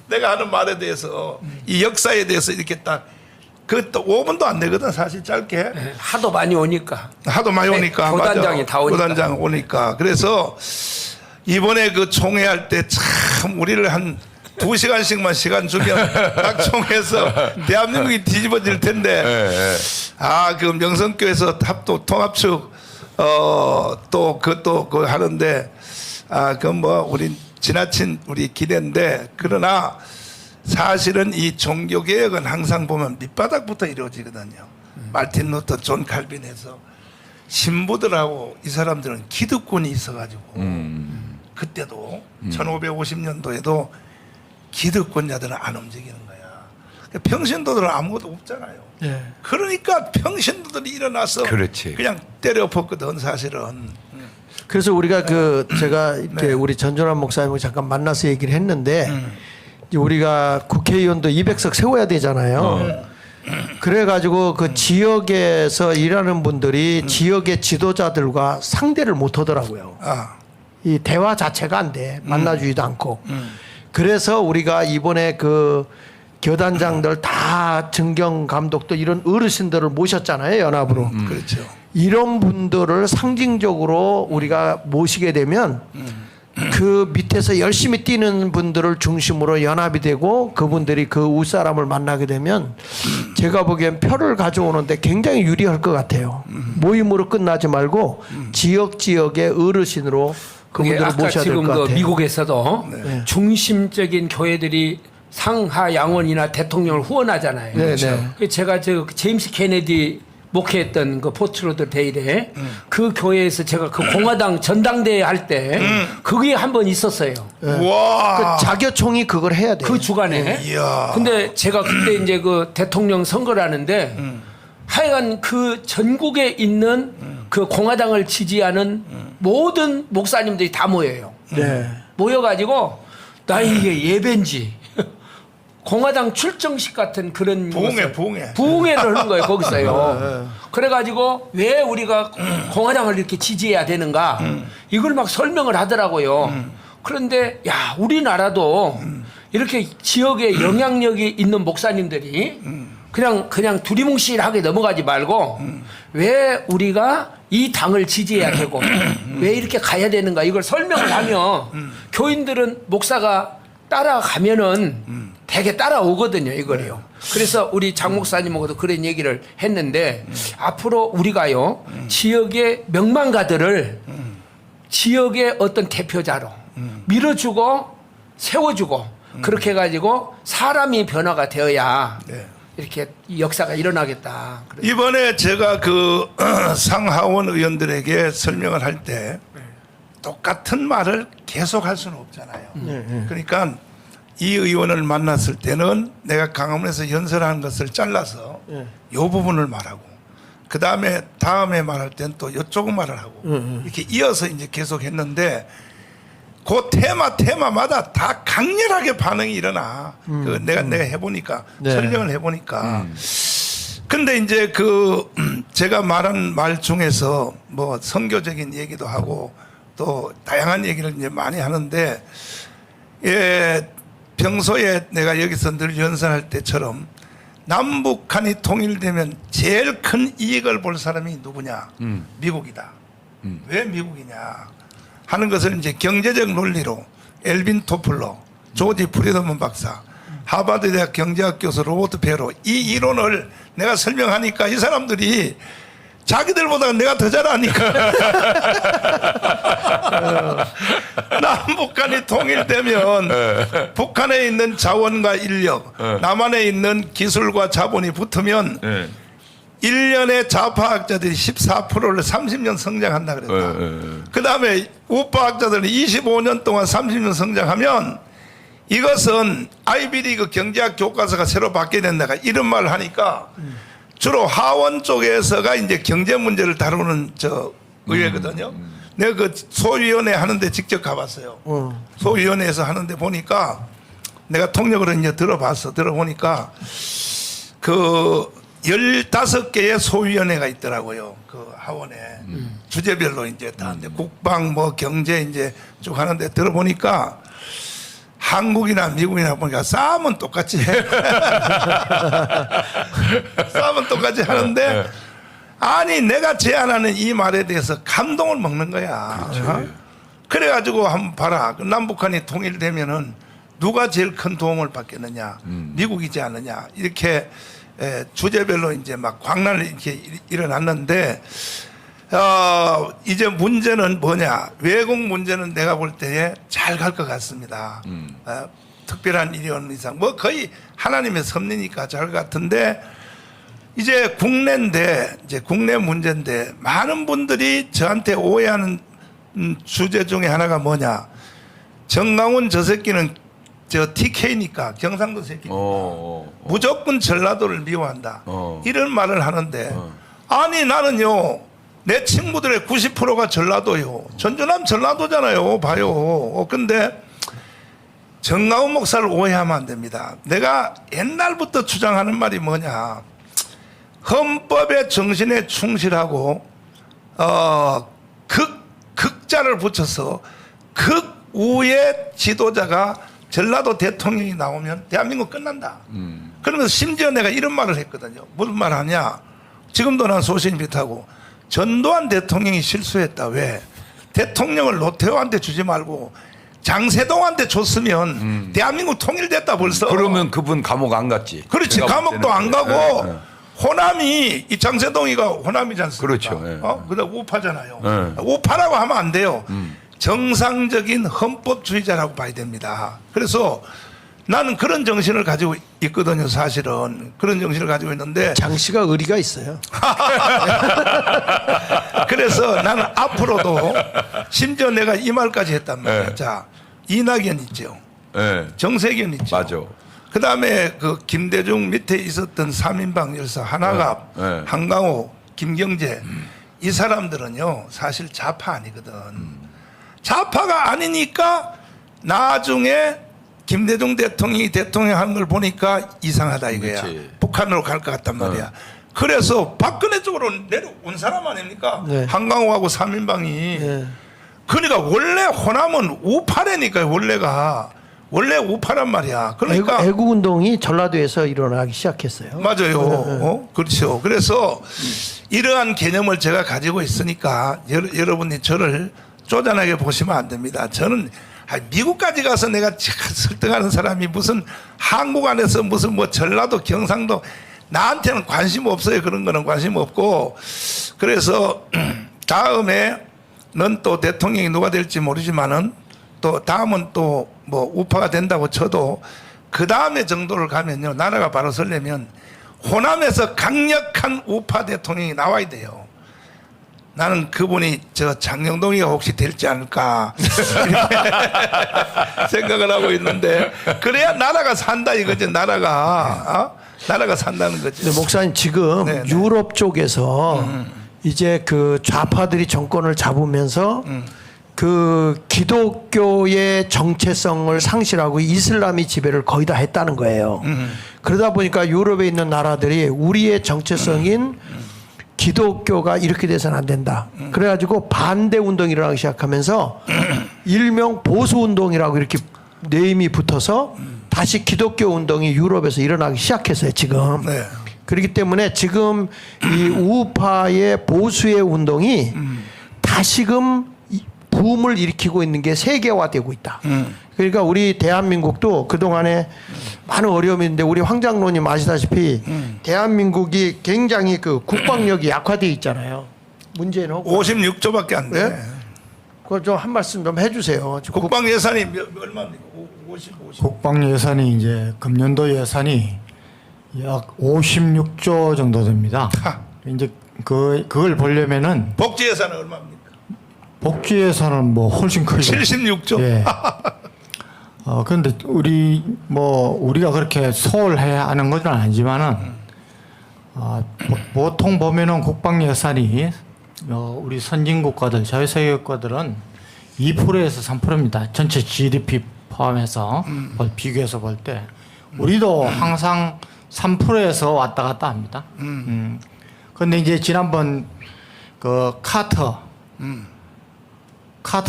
내가 하는 말에 대해서 이 역사에 대해서 이렇게 딱 그또 5분도 안 되거든 사실 짧게. 하도 많이 오니까. 하도 많이 오니까. 교단장이 맞아. 다 오니까. 교단장 오니까. 그래서 이번에 그 총회할 때 참 우리를 한 2시간씩만 시간 주면 딱 총회에서 대한민국이 뒤집어질 텐데. 아, 그 명성교에서 합도 통합축 또 그것도 하는데 그 뭐 우리 지나친 우리 기대인데 그러나 사실은 이 종교개혁은 항상 보면 밑바닥부터 이루어지거든요. 말틴 루터, 존 칼빈에서 신부들하고 이 사람들은 기득권이 있어가지고 그때도 1550년도에도 기득권자들은 안 움직이는 거야. 평신도들은 아무것도 없잖아요. 예. 그러니까 평신도들이 일어나서 그렇지. 그냥 때려엎었거든 사실은. 그래서 우리가 제가 이렇게 우리 전준환 목사님을 잠깐 만나서 얘기를 했는데 이제 우리가 국회의원도 200석 세워야 되잖아요. 그래가지고 그 지역에서 일하는 분들이 지역의 지도자들과 상대를 못 하더라고요. 이 대화 자체가 안 돼. 만나주지도 않고. 그래서 우리가 이번에 그 교단장들 다 정경 감독도 이런 어르신들을 모셨잖아요. 연합으로. 그렇죠. 이런 분들을 상징적으로 우리가 모시게 되면 그 밑에서 열심히 뛰는 분들을 중심으로 연합이 되고 그분들이 그 윗사람을 만나게 되면 제가 보기엔 표를 가져오는데 굉장히 유리할 것 같아요. 모임으로 끝나지 말고 지역의 어르신으로 그분들을 아까 모셔야 될 지금 것 그 같아요. 미국에서도 중심적인 교회들이 상하 양원이나 대통령을 후원하잖아요. 네, 네. 그 제가 저 제임스 케네디 목회했던 그 포트로드 데일에 그 교회에서 제가 그 공화당 전당대회 할 때 그게 한 번 있었어요. 와. 그 자교총이 그걸 해야 돼요. 그 주간에. 이야. 근데 제가 그때 이제 그 대통령 선거를 하는데 하여간 그 전국에 있는 그 공화당을 지지하는 모든 목사님들이 다 모여요. 네. 모여가지고 나 이게 예배인지 공화당 출정식 같은 그런 부흥회, 것을 부흥회. 부흥회를 하는 거예요 거기서요. 그래가지고 왜 우리가 공화당을 이렇게 지지해야 되는가 이걸 막 설명을 하더라고요. 그런데 야 우리나라도 이렇게 지역에 영향력이 있는 목사님들이 그냥 두리뭉실하게 넘어가지 말고 왜 우리가 이 당을 지지해야 되고 왜 이렇게 가야 되는가 이걸 설명을 하면 교인들은 목사가 따라가면은 되게 따라오거든요 이거를요. 그래서 우리 장 목사님하고도 그런 얘기를 했는데 앞으로 우리가요 지역의 명망가들을 지역의 어떤 대표자로 밀어주고 세워주고 그렇게 해가지고 사람이 변화가 되어야 네. 이렇게 이 역사가 일어나겠다. 그래서 이번에 제가 그 상하원 의원들에게 설명을 할 때 똑같은 말을 계속 할 수는 없잖아요. 그러니까 이 의원을 만났을 때는 내가 강화문에서 연설하는 것을 잘라서 이 부분을 말하고 그 다음에 말할 때는 또 이쪽은 말을 하고 이렇게 이어서 이제 계속 했는데 그 테마마다 다 강렬하게 반응이 일어나. 그 내가 해보니까 네. 설명을 해보니까. 근데 이제 그 제가 말한 말 중에서 뭐 선교적인 얘기도 하고 또 다양한 얘기를 이제 많이 하는데 예 평소에 내가 여기서 늘 연설할 때처럼 남북한이 통일되면 제일 큰 이익을 볼 사람이 누구냐? 미국이다. 왜 미국이냐? 하는 것을 이제 경제적 논리로 엘빈 토플러, 조지 프리드먼 박사, 하버드 대학 경제학 교수 로버트 베로 이 이론을 내가 설명하니까 이 사람들이 자기들보다 내가 더 잘하니까 남북한이 통일되면 북한에 있는 자원과 인력, 남한에 있는 기술과 자본이 붙으면 1년에 좌파학자들이 14%를 30년 성장한다 그랬다. 그 다음에 우파학자들은 25년 동안 30년 성장하면 이것은 아이비리그 경제학 교과서가 새로 바뀌어야 된다. 이런 말을 하니까 주로 하원 쪽에서가 이제 경제 문제를 다루는 저 의회거든요. 내가 그 소위원회 하는데 직접 가봤어요. 소위원회에서 하는데 보니까 내가 통역으로 이제 들어보니까 그 15개의 소위원회가 있더라고요. 그 하원에. 주제별로 이제 다 하는데 국방 뭐 경제 이제 쭉 하는데 들어보니까 한국이나 미국이나 보니까 싸움은 똑같이 해. 싸움은 똑같이 하는데 아니 내가 제안하는 이 말에 대해서 감동을 먹는 거야. 그래가지고 한번 봐라. 남북한이 통일되면은 누가 제일 큰 도움을 받겠느냐. 미국이지 않느냐. 이렇게 주제별로 이제 막 광란이 이렇게 일어났는데 이제 문제는 뭐냐. 외국 문제는 내가 볼 때에 잘 갈 것 같습니다. 특별한 일이 오는 이상 뭐 거의 하나님의 섭리니까 잘 같은데 이제 국내인데 이제 국내 문제인데 많은 분들이 저한테 오해하는 주제 중에 하나가 뭐냐. 정강훈 저 새끼는 저 TK니까 경상도 새끼니까 무조건 전라도를 미워한다. 이런 말을 하는데 아니 나는요 내 친구들의 90%가 전라도요. 전주남 전라도잖아요. 봐요. 근데 정강훈 목사를 오해하면 안 됩니다. 내가 옛날부터 주장하는 말이 뭐냐. 헌법의 정신에 충실하고 극자를 붙여서 극우의 지도자가 전라도 대통령이 나오면 대한민국 끝난다. 그러면서 심지어 내가 이런 말을 했거든요. 무슨 말 하냐. 지금도 난 소신이 비슷하고 전두환 대통령이 실수했다. 왜? 대통령을 노태우한테 주지 말고 장세동한테 줬으면 대한민국 통일됐다 벌써. 그러면 그분 감옥 안 갔지. 그렇지. 내가 감옥도 볼 안 때는. 가고 예, 예. 호남이 이 장세동이가 호남이지 않습니까? 그렇죠. 예. 그다음 우파잖아요. 예. 우파라고 하면 안 돼요. 정상적인 헌법주의자라고 봐야 됩니다. 그래서 나는 그런 정신을 가지고 있거든요. 사실은 그런 정신을 가지고 있는데 장 씨가 의리가 있어요. 그래서 나는 앞으로도 심지어 내가 이 말까지 했단 말이야. 네. 자, 이낙연 있죠. 예. 정세균 있죠. 맞아. 그 다음에 그 김대중 밑에 있었던 3인방 열사 하나갑, 네. 한강호, 김경재 이 사람들은요 사실 좌파 아니거든. 좌파가 아니니까 나중에 김대중 대통령이 대통령 하는 걸 보니까 이상하다 이거야. 그렇지. 북한으로 갈 것 같단 말이야. 그래서 박근혜 쪽으로 내려온 사람 아닙니까? 네. 한강호하고 3인방이. 네. 그러니까 원래 호남은 우파라니까 원래 우파란 말이야. 그러니까 애국 운동이 전라도에서 일어나기 시작했어요. 맞아요. 그렇죠. 그래서 이러한 개념을 제가 가지고 있으니까 여러분이 저를 쪼잔하게 보시면 안 됩니다. 저는 미국까지 가서 내가 설득하는 사람이 무슨 한국 안에서 무슨 뭐 전라도 경상도 나한테는 관심 없어요. 그런 거는 관심 없고 그래서 다음에 넌 또 대통령이 누가 될지 모르지만은 또 다음은 또 뭐 우파가 된다고 쳐도 그 다음에 정도를 가면요 나라가 바로 서려면 호남에서 강력한 우파 대통령이 나와야 돼요. 나는 그분이 저 장영동이가 혹시 될지 않을까 생각을 하고 있는데 그래야 나라가 산다 이거지. 나라가 산다는 거지. 근데 목사님 지금 네, 네. 유럽 쪽에서 이제 그 좌파들이 정권을 잡으면서 그 기독교의 정체성을 상실하고 이슬람이 지배를 거의 다 했다는 거예요. 그러다 보니까 유럽에 있는 나라들이 우리의 정체성인 기독교가 이렇게 돼서는 안 된다. 그래가지고 반대 운동이 일어나기 시작하면서 일명 보수 운동이라고 이렇게 네임이 붙어서 다시 기독교 운동이 유럽에서 일어나기 시작했어요. 지금. 네. 그렇기 때문에 지금 이 우파의 보수의 운동이 다시금 붐을 일으키고 있는 게 세계화되고 있다. 그러니까 우리 대한민국도 그동안에 많은 어려움이 있는데 우리 황 장로님 아시다시피 대한민국이 굉장히 그 국방력이 약화되어 있잖아요. 문제는 56조밖에 안 돼. 네? 그거 좀 한 말씀 좀 해주세요. 국방 예산이 얼마입니까? 50. 국방 예산이 이제 금년도 예산이 약 56조 정도 됩니다. 이제 그걸 보려면은 복지 예산은 얼마입니까? 복지 예산은 뭐 훨씬 크죠. 76조. 예. 그런데 우리가 그렇게 소홀해야 하는 건 아니지만은 보통 보면은 국방 예산이 우리 선진국가들 자유세계 국가들은 2%에서 3%입니다. 전체 GDP 포함해서 비교해서 볼 때 우리도 항상 3%에서 왔다 갔다 합니다. 그런데 이제 지난번 그 카터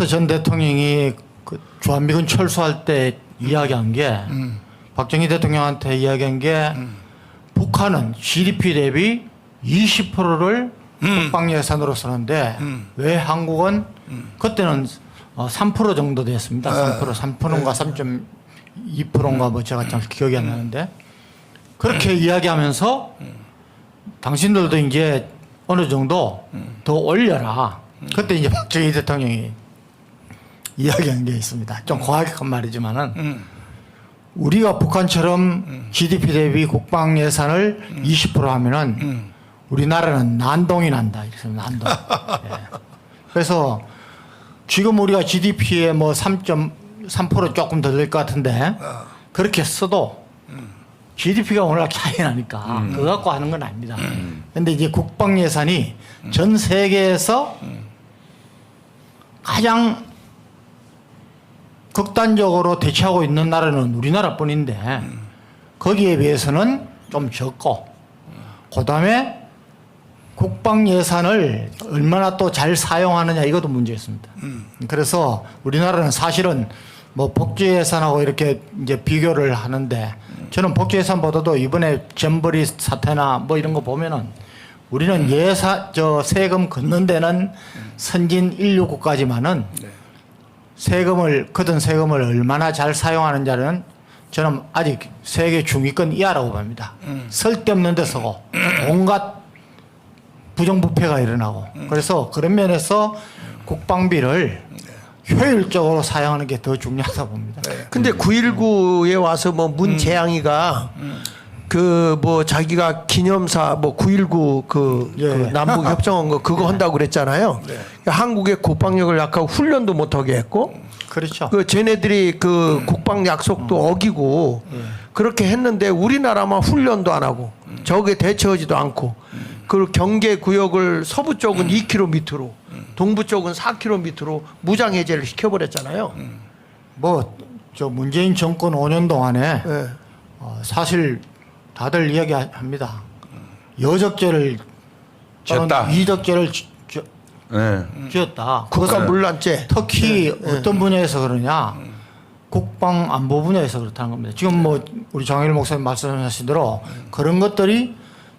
전 대통령이 그 주한미군 철수할 때 이야기한 게 박정희 대통령한테 이야기한 게 북한은 GDP 대비 20%를 국방 예산으로 쓰는데 왜 한국은 그때는 3% 정도 됐습니다. 3%인가 3.2%인가 뭐 제가 잘 기억이 안 나는데 그렇게 이야기하면서 당신들도 이제 어느 정도 더 올려라. 그때 이제 박정희 대통령이 이야기한 게 있습니다. 좀 과학한 말이지만은 우리가 북한처럼 GDP 대비 국방 예산을 20% 하면은 우리나라는 난동이 난다. 이렇게 난동. 예. 그래서 지금 우리가 GDP에 뭐 3.3% 조금 더 될 것 같은데 그렇게 써도 GDP가 워낙 차이 나니까 그거 갖고 하는 건 아닙니다. 그런데 이제 국방 예산이 전 세계에서 가장 극단적으로 대처하고 있는 나라는 우리나라뿐인데 거기에 비해서는 좀 적고 그다음에 국방 예산을 얼마나 또 잘 사용하느냐 이것도 문제였습니다. 그래서 우리나라는 사실은 뭐 복지 예산하고 이렇게 이제 비교를 하는데 저는 복지 예산보다도 이번에 잼버리 사태나 뭐 이런 거 보면은 우리는 세금 걷는 데는 선진 인류 국가지만은 걷은 세금을 얼마나 잘 사용하는지는 저는 아직 세계 중위권 이하라고 봅니다. 쓸데없는 데 쓰고 온갖 부정부패가 일어나고 그래서 그런 면에서 국방비를 효율적으로 사용하는 게 더 중요하다 봅니다. 근데 9.19에 와서 뭐 문재양이가 그 뭐 자기가 기념사 뭐 9.19 그 남북 협정한 거 그거 한다고 그랬잖아요. 한국의 국방력을 약하고 훈련도 못하게 했고 그렇죠. 그 쟤네들이 그 국방 약속도 어기고 그렇게 했는데 우리나라만 훈련도 안 하고 저게 대처하지도 않고 그 경계 구역을 서부 쪽은 2km 밑으로, 동부 쪽은 4km 밑으로 무장 해제를 시켜버렸잖아요. 뭐 저 문재인 정권 5년 동안에 예. 사실 다들 이야기합니다. 여적죄를 또는 지었다. 이적죄를 네. 지었다. 국가 문란죄. 특히 어떤 분야에서 그러냐? 국방 안보 분야에서 그렇다는 겁니다. 지금 뭐 우리 장일 목사님 말씀하신 대로 그런 것들이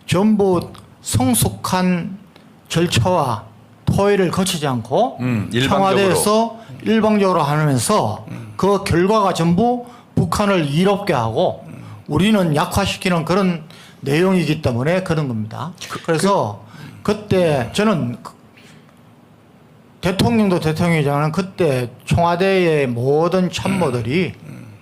전부 성숙한 절차와 토의를 거치지 않고 일방적으로. 청와대에서 일방적으로 하면서 그 결과가 전부 북한을 이롭게 하고 우리는 약화시키는 그런 내용이기 때문에 그런 겁니다. 그래서 그때 저는 대통령도 대통령이지만 그때 청와대의 모든 참모들이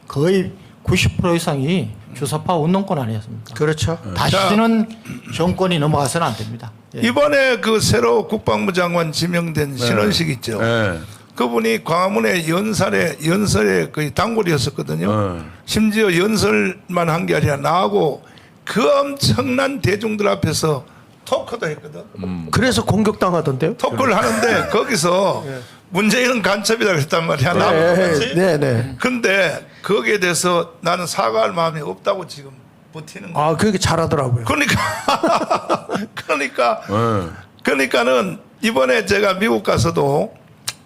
거의 90% 이상이 주사파 운동권 아니었습니까? 그렇죠. 다시는 정권이 넘어가서는 안 됩니다. 예. 이번에 그 새로 국방부 장관 지명된 신원식 있죠. 네. 그분이 광화문에 연설에 거의 단골이었었거든요. 심지어 연설만 한 게 아니라 나하고 그 엄청난 대중들 앞에서 토크도 했거든. 그래서 공격당하던데요. 토크를 하는데 거기서 문재인은 간첩이다 그랬단 말이야. 나보고 그렇지? 네. 근데 거기에 대해서 나는 사과할 마음이 없다고 지금 버티는 거야. 아, 그렇게 잘하더라고요. 그러니까는 이번에 제가 미국 가서도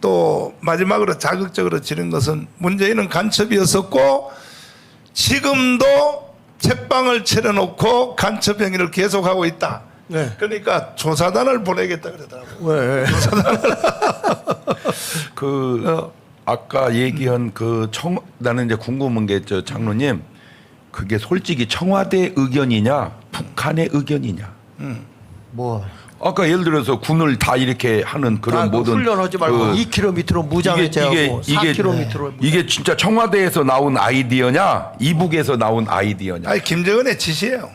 또 마지막으로 자극적으로 지른 것은 문재인은 간첩이었었고 지금도 책방을 차려놓고 간첩 행위를 계속하고 있다. 네. 그러니까 조사단을 보내겠다 그러더라고요. 왜? 아까 얘기한 나는 이제 궁금한 게 저 장로님 그게 솔직히 청와대 의견이냐 북한의 의견이냐? 뭐 아까 예를 들어서 군을 다 이렇게 하는 그런 모든 훈련하지 말고 2km로 무장해제하고 4km로 이게 진짜 청와대에서 나온 아이디어냐 이북에서 나온 아이디어냐? 아니 김정은의 지시예요.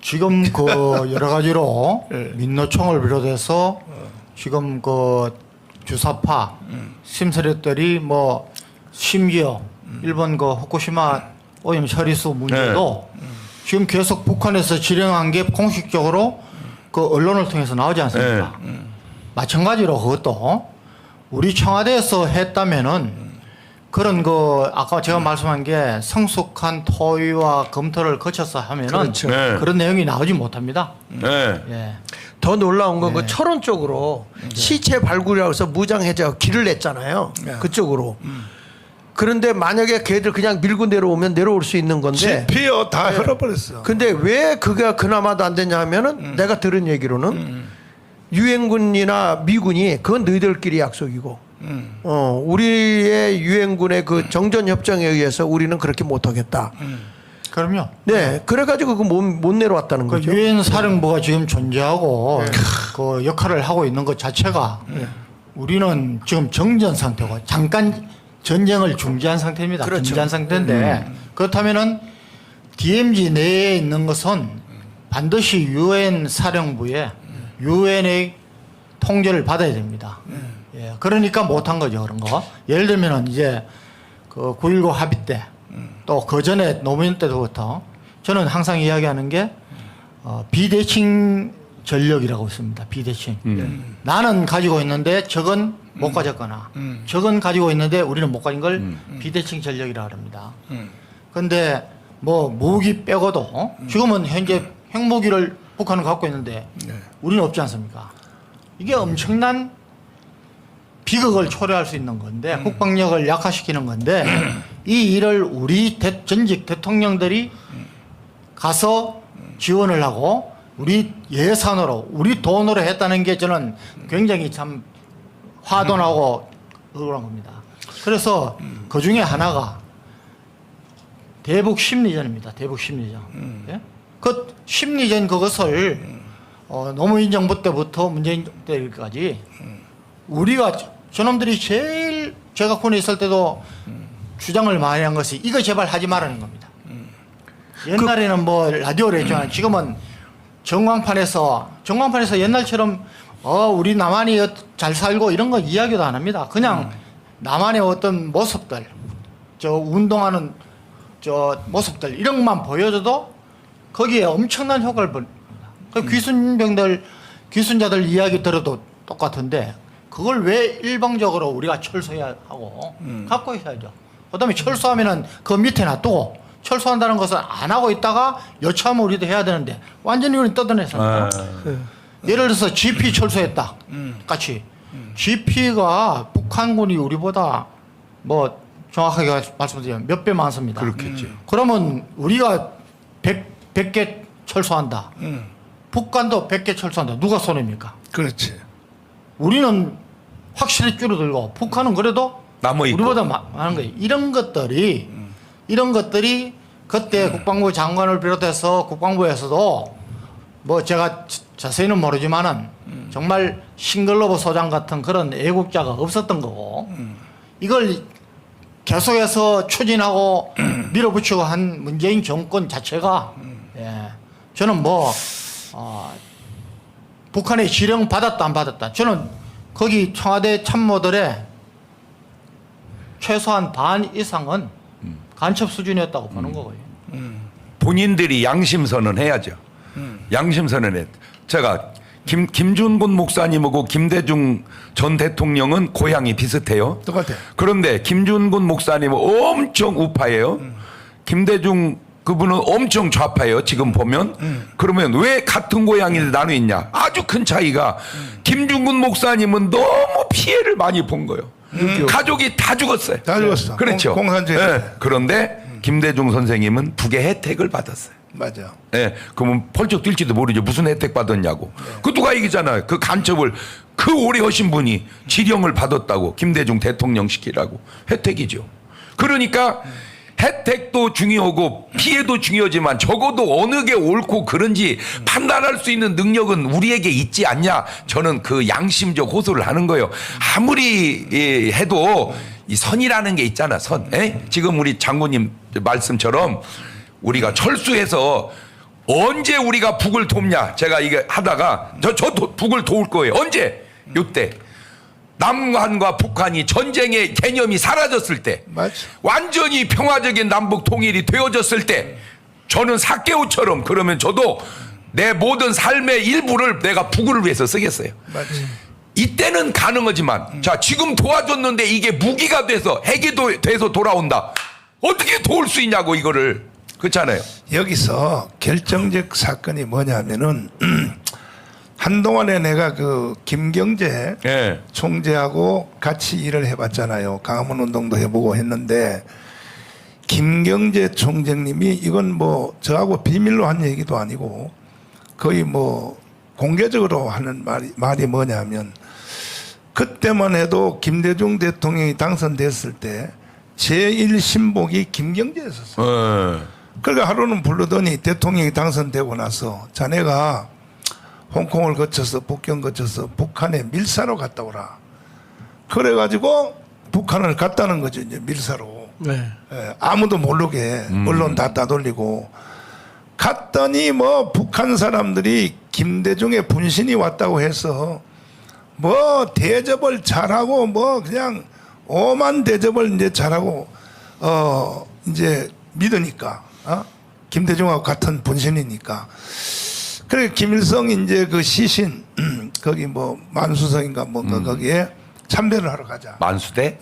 지금 그 여러 가지로 민노총을 비롯해서 지금 그 주사파 심세력들이 뭐 심지어 일본 그 후쿠시마 오염 처리수 문제도 지금 계속 북한에서 지령한 게 공식적으로 그 언론을 통해서 나오지 않습니까? 마찬가지로 그것도 우리 청와대에서 했다면은 그런 그 아까 제가 말씀한 게 성숙한 토의와 검토를 거쳐서 하면은 그렇죠. 네. 그런 내용이 나오지 못합니다. 네. 예. 더 놀라운 건 그 철원 쪽으로 시체 발굴이라고 해서 무장해제하고 길을 냈잖아요. 그쪽으로. 그런데 만약에 걔들 그냥 밀고 내려오면 내려올 수 있는 건데 지피요 다 흘러버렸어. 근데 왜 그게 그나마도 안 되냐 하면은 내가 들은 얘기로는 유엔군이나 미군이 그건 너희들끼리 약속이고 우리의 유엔군의 그 정전 협정에 의해서 우리는 그렇게 못 하겠다. 그럼요. 네. 그래가지고 그 못 내려왔다는 그 거죠. 유엔 사령부가 지금 존재하고 그 역할을 하고 있는 것 자체가 우리는 지금 정전 상태고 잠깐 전쟁을 중지한 상태입니다. 그렇죠. 중지한 상태인데 그렇다면은 DMZ 내에 있는 것은 반드시 유엔 사령부에 유엔의 통제를 받아야 됩니다. 예, 그러니까 못한 거죠 그런 거. 예를 들면은 이제 그 9.19 합의 때 또 그 전에 노무현 때부터 저는 항상 이야기하는 게 비대칭 전력이라고 있습니다. 비대칭. 나는 가지고 있는데 적은 못 가졌거나 적은 가지고 있는데 우리는 못 가진 걸 비대칭 전력이라고 합니다. 그런데 뭐 무기 빼고도 지금은 현재 핵무기를 북한은 갖고 있는데 우리는 없지 않습니까? 이게 엄청난 비극을 초래할 수 있는 건데 국방력을 약화시키는 건데 이 일을 우리 전직 대통령들이 가서 지원을 하고 우리 예산으로 우리 돈으로 했다는 게 저는 굉장히 참 화돈하고 억울한 겁니다. 그래서 그 중에 하나가 대북 심리전입니다. 대북 심리전. 예? 그 심리전 그것을 노무현 정부 때부터 문재인 때까지 우리가 저놈들이 제일 제가 군에 있을 때도 주장을 많이 한 것이 이거 제발 하지 말라는 겁니다. 옛날에는 뭐 라디오를 했지만 지금은 전광판에서 옛날처럼 우리 남한이 잘 살고 이런 거 이야기도 안 합니다. 그냥 남한의 어떤 모습들, 저 운동하는 저 모습들 이런 것만 보여줘도 거기에 엄청난 효과를 봅니다. 그 귀순자들 이야기 들어도 똑같은데 그걸 왜 일방적으로 우리가 철수해야 하고 갖고 있어야죠. 그다음에 철수하면은 그 밑에 놔두고 철수한다는 것은 안 하고 있다가 여차하면 우리도 해야 되는데 완전히 우리는 뜯어내서 예를 들어서 GP 철수했다 같이 GP가 북한군이 우리보다 뭐 정확하게 말씀드리면 몇 배 많습니다. 그렇겠지. 그러면 우리가 100개 철수한다. 북한도 100개 철수한다. 누가 손해입니까? 그렇지. 우리는 확실히 줄어들고 북한은 그래도 남아있고. 우리보다 많은 거예요. 이런 것들이 그때 국방부 장관을 비롯해서 국방부에서도 뭐 제가 자세히는 모르지만은 정말 싱글러버 소장 같은 그런 애국자가 없었던 거고 이걸 계속해서 추진하고 밀어붙이고 한 문재인 정권 자체가 예, 저는 북한의 지령 받았다 안 받았다 저는 거기 청와대 참모들의 최소한 반 이상은 간첩 수준이었다고 보는 거고요. 본인들이 양심선언 해야죠. 양심선언 해. 제가 김준곤 목사님하고 김대중 전 대통령은 고향이 비슷해요. 똑같아. 그런데 김준곤 목사님은 엄청 우파예요. 김대중 그분은 엄청 좌파예요. 지금 보면. 그러면 왜 같은 고향인데 나누있냐? 아주 큰 차이가 김준곤 목사님은 너무 피해를 많이 본 거예요. 가족이 다 죽었어요. 다 죽었어. 그렇죠. 공산주의. 네. 그런데 김대중 선생님은 북의 혜택을 받았어요. 맞아. 예, 그러면 펄쩍 뛸지도 모르죠. 무슨 혜택 받았냐고. 그 누가 얘기잖아요. 그 간첩을 그 오래 하신 분이 지령을 받았다고. 김대중 대통령 시키라고. 혜택이죠. 그러니까 혜택도 중요하고 피해도 중요하지만 적어도 어느 게 옳고 그런지 판단할 수 있는 능력은 우리에게 있지 않냐. 저는 그 양심적 호소를 하는 거예요. 아무리 해도 이 선이라는 게 있잖아. 선. 에? 지금 우리 장군님 말씀처럼 우리가 철수해서 언제 우리가 북을 돕냐. 제가 이게 하다가 저도 북을 도울 거예요. 언제? 이때 남한과 북한이 전쟁의 개념이 사라졌을 때, 맞아. 완전히 평화적인 남북 통일이 되어졌을 때, 저는 사케오처럼 그러면 저도 내 모든 삶의 일부를 내가 북을 위해서 쓰겠어요. 맞지. 이때는 가능하지만 자 지금 도와줬는데 이게 무기가 돼서 핵이 돼서 돌아온다. 어떻게 도울 수 있냐고 이거를. 그렇잖아요. 여기서 결정적 사건이 뭐냐면은 한동안에 내가 그 김경재 예. 총재하고 같이 일을 해봤잖아요. 강화문 운동도 해보고 했는데 김경재 총재님이 이건 뭐 저하고 비밀로 한 얘기도 아니고 거의 뭐 공개적으로 하는 말이 뭐냐면 그때만 해도 김대중 대통령이 당선됐을 때 제1신복이 김경재였었어요. 그러니까 하루는 부르더니 대통령이 당선되고 나서 자네가 홍콩을 거쳐서 북경 거쳐서 북한에 밀사로 갔다 오라. 그래가지고 북한을 갔다는 거죠. 이제 밀사로. 네. 예, 아무도 모르게 언론 다 따돌리고 갔더니 뭐 북한 사람들이 김대중의 분신이 왔다고 해서 뭐 대접을 잘하고 뭐 그냥 오만 대접을 이제 잘하고 이제 믿으니까 김대중하고 같은 분신이니까 그래 김일성 이제 그 시신 거기 뭐 만수성인가 뭔가 거기에 참배를 하러 가자. 만수대?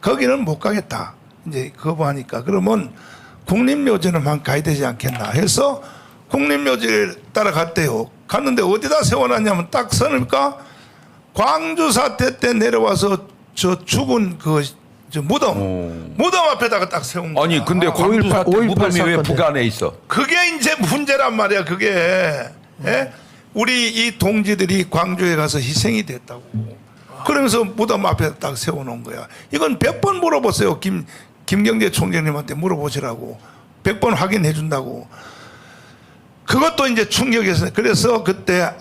거기는 못 가겠다. 이제 거부하니까 그러면 국립묘지는만 가야 되지 않겠나 해서 국립묘지를 따라갔대요. 갔는데 어디다 세워놨냐면 딱 서니까 광주 사태 때 내려와서 저 죽은 저 무덤 앞에다가 딱 세운 거야. 아니 근데 광주 사태 5.18 무덤이 왜 사건 때. 북한에 있어? 그게 이제 문제란 말이야. 그게 예? 우리 이 동지들이 광주에 가서 희생이 됐다고. 그러면서 무덤 앞에 딱 세워놓은 거야. 이건 100번 물어보세요. 김경재 총장님한테 물어보시라고. 100번 확인해 준다고. 그것도 이제 충격이었어요. 그래서 그때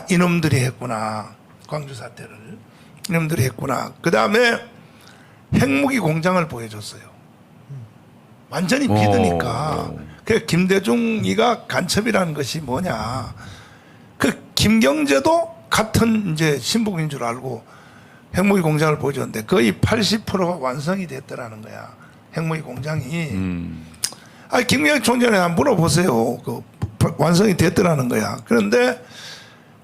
이놈들이 했구나. 광주 사태를 이놈들이 했구나. 그 다음에 핵무기 공장을 보여줬어요. 완전히 믿으니까. 그 김대중이가 간첩이라는 것이 뭐냐. 그 김경재도 같은 이제 신북인 줄 알고 핵무기 공장을 보여줬는데 거의 80%가 완성이 됐더라는 거야. 핵무기 공장이. 김경재 총장님 한번 물어보세요. 그 완성이 됐더라는 거야. 그런데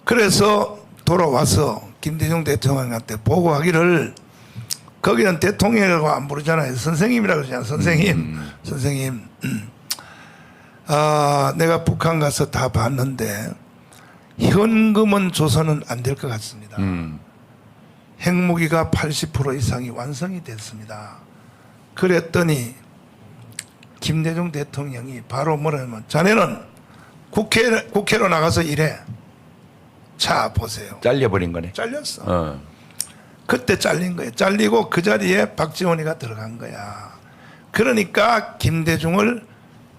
그래서 돌아와서 김대중 대통령한테 보고하기를 거기는 대통령이라고 안 부르잖아요. 선생님이라고 그러잖아요. 선생님. 내가 북한 가서 다 봤는데 현금은 조선은 안 될 것 같습니다. 핵무기가 80% 이상이 완성이 됐습니다. 그랬더니 김대중 대통령이 바로 뭐라면 자네는 국회로 나가서 일해. 자 보세요. 잘려버린 거네. 잘렸어. 그때 잘린 거예요. 잘리고 그 자리에 박지원이가 들어간 거야. 그러니까 김대중을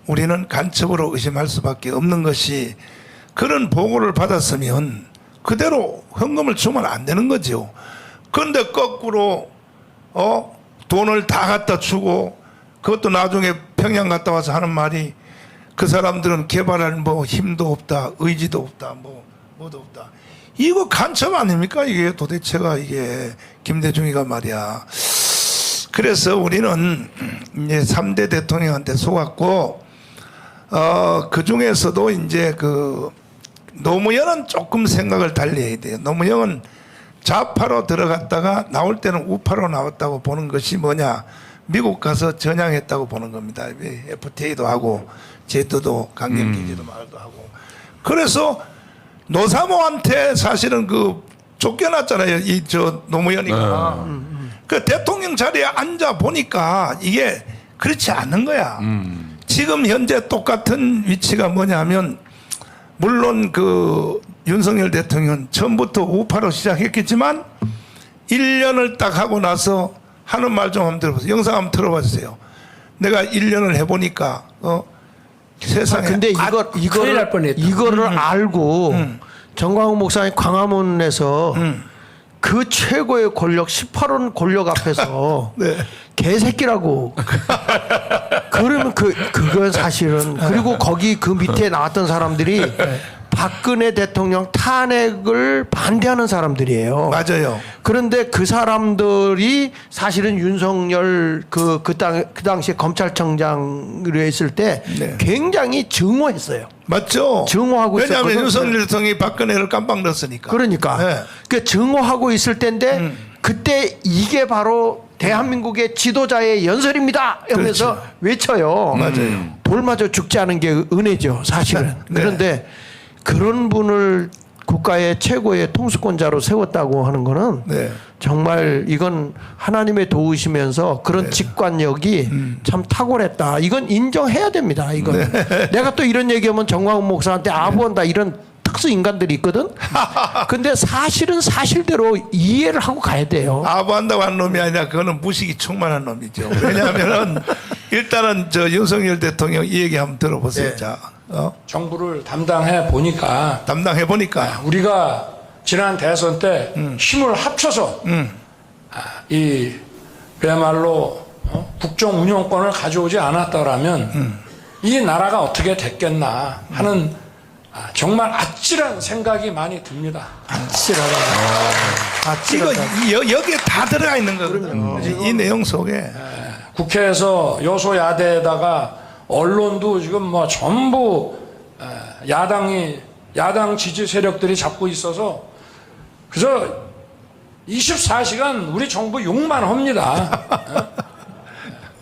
우리는 간첩으로 의심할 수밖에 없는 것이 그런 보고를 받았으면 그대로 헌금을 주면 안 되는 거죠. 그런데 거꾸로 돈을 다 갖다 주고 그것도 나중에 평양 갔다 와서 하는 말이 그 사람들은 개발할 뭐 힘도 없다, 의지도 없다, 뭐도 없다. 이거 간첩 아닙니까? 이게 도대체가 이게 김대중이가 말이야. 그래서 우리는 이제 3대 대통령한테 속았고 그 중에서도 이제 그 노무현은 조금 생각을 달리 해야 돼요. 노무현은 좌파로 들어갔다가 나올 때는 우파로 나왔다고 보는 것이 뭐냐. 미국 가서 전향했다고 보는 겁니다. FTA도 하고 제도도 강경기지도 말도 하고. 그래서 노사모한테 사실은 그 쫓겨났잖아요. 노무현이가. 그 대통령 자리에 앉아 보니까 이게 그렇지 않은 거야. 지금 현재 똑같은 위치가 뭐냐면 물론 그 윤석열 대통령은 처음부터 우파로 시작했겠지만 1년을 딱 하고 나서 하는 말 좀 한번 들어보세요. 영상 한번 들어봐 주세요. 내가 1년을 해보니까 세상에 근데 큰일 날 뻔했다. 이거를 알고 정광훈 목사님 광화문에서 그 최고의 권력 18원 권력 앞에서 네. 개새끼라고 그러면 그건 사실은 그리고 거기 그 밑에 나왔던 사람들이 박근혜 대통령 탄핵을 반대하는 사람들이에요. 맞아요. 그런데 그 사람들이 사실은 윤석열 그 당시에 검찰청장으로 했을 때 네. 굉장히 증오했어요. 맞죠? 증오하고 왜냐하면 있었거든. 윤석열 대통령이 박근혜를 깜빡 넣었으니까. 그러니까 네. 그 증오하고 있을 때인데 그때 이게 바로 대한민국의 지도자의 연설입니다. 하면서 그렇죠. 외쳐요. 맞아요. 돌 맞아 죽지 않은 게 은혜죠, 사실은. 네. 그런데 그런 분을 국가의 최고의 통수권자로 세웠다고 하는 거는 네. 정말 이건 하나님의 도우시면서 그런 직관력이 참 탁월했다. 이건 인정해야 됩니다. 이건 내가 또 이런 얘기하면 정광훈 목사한테 아부한다 이런 특수 인간들이 있거든. 근데 사실은 사실대로 이해를 하고 가야 돼요. 아부한다고 한 놈이 아니라 그거는 무식이 충만한 놈이죠. 왜냐하면은 일단은 윤석열 대통령 이 얘기 한번 들어보세요. 네. 자, 정부를 담당해 보니까 담당해 보니까 우리가 지난 대선 때 힘을 합쳐서 이 그야말로 국정 운영권을 가져오지 않았더라면 이 나라가 어떻게 됐겠나 하는 정말 아찔한 생각이 많이 듭니다. 이거 여기에 다 들어가 있는 거거든요. 이 내용 속에. 국회에서 여소야대에다가 언론도 지금 뭐 전부 야당 지지 세력들이 잡고 있어서 그래서 24시간 우리 정부 욕만 합니다.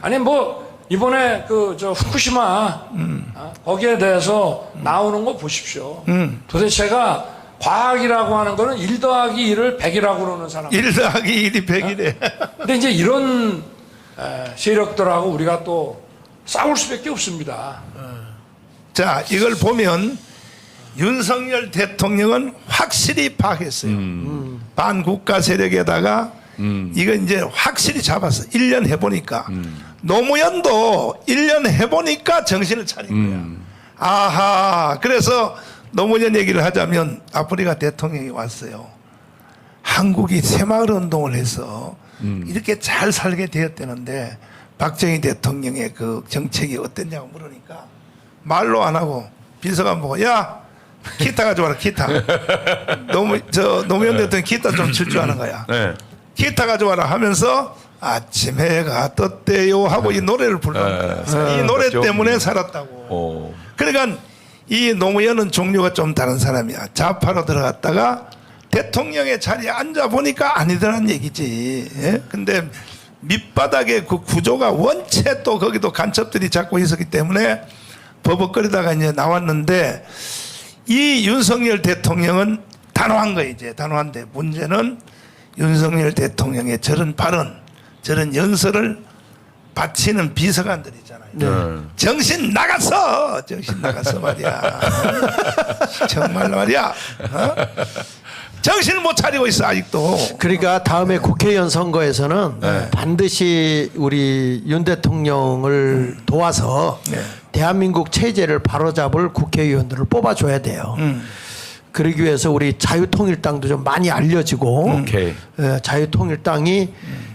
아니 뭐 이번에 후쿠시마 거기에 대해서 나오는 거 보십시오. 도대체가 과학이라고 하는 거는 1 더하기 1을 100이라고 그러는 사람. 1 더하기 1이 100이래. 근데 이제 이런 세력들하고 우리가 또 싸울 수밖에 없습니다. 자, 이걸 보면 윤석열 대통령은 확실히 파악했어요. 반국가 세력에다가 이거 이제 확실히 잡았어. 1년 해보니까. 노무현도 1년 해보니까 정신을 차린 거야. 아하. 그래서 노무현 얘기를 하자면 아프리카 대통령이 왔어요. 한국이 새마을 운동을 해서 이렇게 잘 살게 되었다는데 박정희 대통령의 그 정책이 어땠냐고 물으니까 말로 안 하고 비서관 보고 야 기타 가져와라 기타. 노무현 대통령 기타 좀 칠 줄 아는 거야. 네. 기타 가져와라 하면서 아침 해가 떴대요 하고 이 노래를 부르는 거야. 이 노래 그렇죠. 때문에 살았다고. 그러니까 이 노무현은 종류가 좀 다른 사람이야. 좌파로 들어갔다가 대통령의 자리에 앉아 보니까 아니더란 얘기지. 예? 근데 밑바닥에 그 구조가 원체 또 거기도 간첩들이 잡고 있었기 때문에 버벅거리다가 이제 나왔는데 이 윤석열 대통령은 단호한 거 이제 단호한데 문제는 윤석열 대통령의 저런 발언, 저런 연설을 바치는 비서관들 있잖아요. 정신 나갔어 말이야. 정말 말이야. 어? 정신을 못 차리고 있어 아직도. 그러니까 다음에 국회의원 선거에서는 반드시 우리 윤 대통령을 도와서 대한민국 체제를 바로잡을 국회의원들을 뽑아줘야 돼요. 그러기 위해서 우리 자유통일당도 좀 많이 알려지고 오케이. 자유통일당이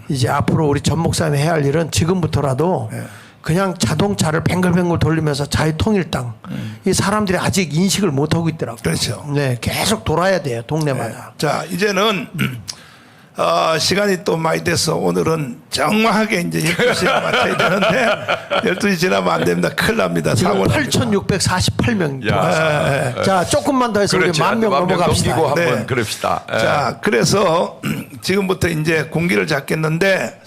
이제 앞으로 우리 전 목사님이 해야 할 일은 지금부터라도 그냥 자동차를 뱅글뱅글 돌리면서 자유통일당 이 사람들이 아직 인식을 못하고 있더라고요. 그렇죠. 네, 계속 돌아야 돼요 동네마다. 자 이제는 시간이 또 많이 돼서 오늘은 정확하게 이제 12시에 맞춰야 되는데 12시 지나면 안 됩니다. 큰일 납니다. 지금 사고 납니다. 8,648명. 야. 자 조금만 더 해서 그렇지. 우리 10,000명 넘어갑시다. 넘기고 한번 네. 그럽시다. 예. 자, 그래서 지금부터 이제 공기를 잡겠는데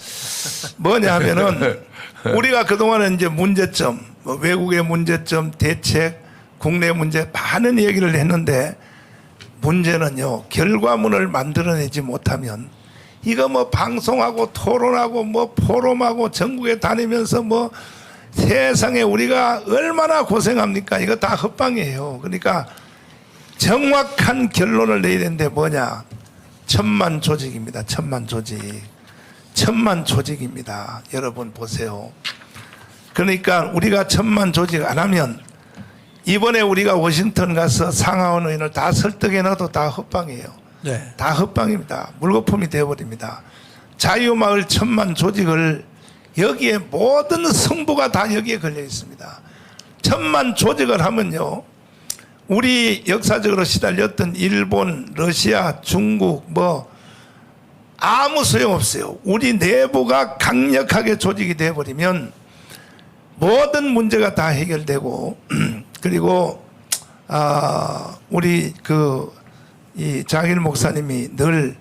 뭐냐 하면은 우리가 그동안은 이제 문제점, 뭐 외국의 문제점, 대책, 국내 문제 많은 얘기를 했는데 문제는요, 결과물을 만들어내지 못하면 이거 뭐 방송하고 토론하고 뭐 포럼하고 전국에 다니면서 뭐 세상에 우리가 얼마나 고생합니까? 이거 다 헛방이에요. 그러니까 정확한 결론을 내야 되는데 뭐냐? 천만 조직입니다. 천만 조직. 천만 조직입니다. 여러분 보세요. 그러니까 우리가 천만 조직 안 하면 이번에 우리가 워싱턴 가서 상하원 의원을 다 설득해 놔도 다 헛방이에요. 네. 다 헛방입니다. 물거품이 되어버립니다. 자유마을 천만 조직을 여기에 모든 승부가 다 여기에 걸려 있습니다. 천만 조직을 하면요. 우리 역사적으로 시달렸던 일본, 러시아, 중국 뭐 아무 소용없어요. 우리 내부가 강력하게 조직이 되어버리면 모든 문제가 다 해결되고 그리고 우리 이 장일 목사님이 늘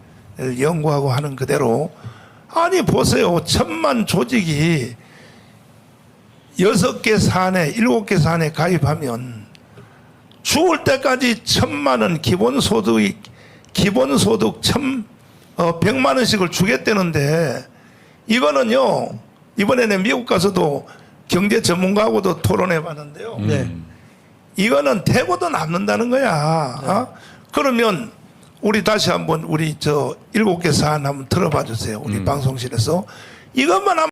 연구하고 하는 그대로 아니 보세요. 천만 조직이 6개 사안에 7개 사안에 가입하면 죽을 때까지 1,000만 원 기본소득 100만 원씩을 주겠다는데 이거는요 이번에는 미국 가서도 경제 전문가하고도 토론해 봤는데요. 네. 이거는 대고도 남는다는 거야. 어? 그러면 우리 다시 한번 우리 7개 사안 한번 들어봐 주세요. 우리 방송실에서 이것만 하면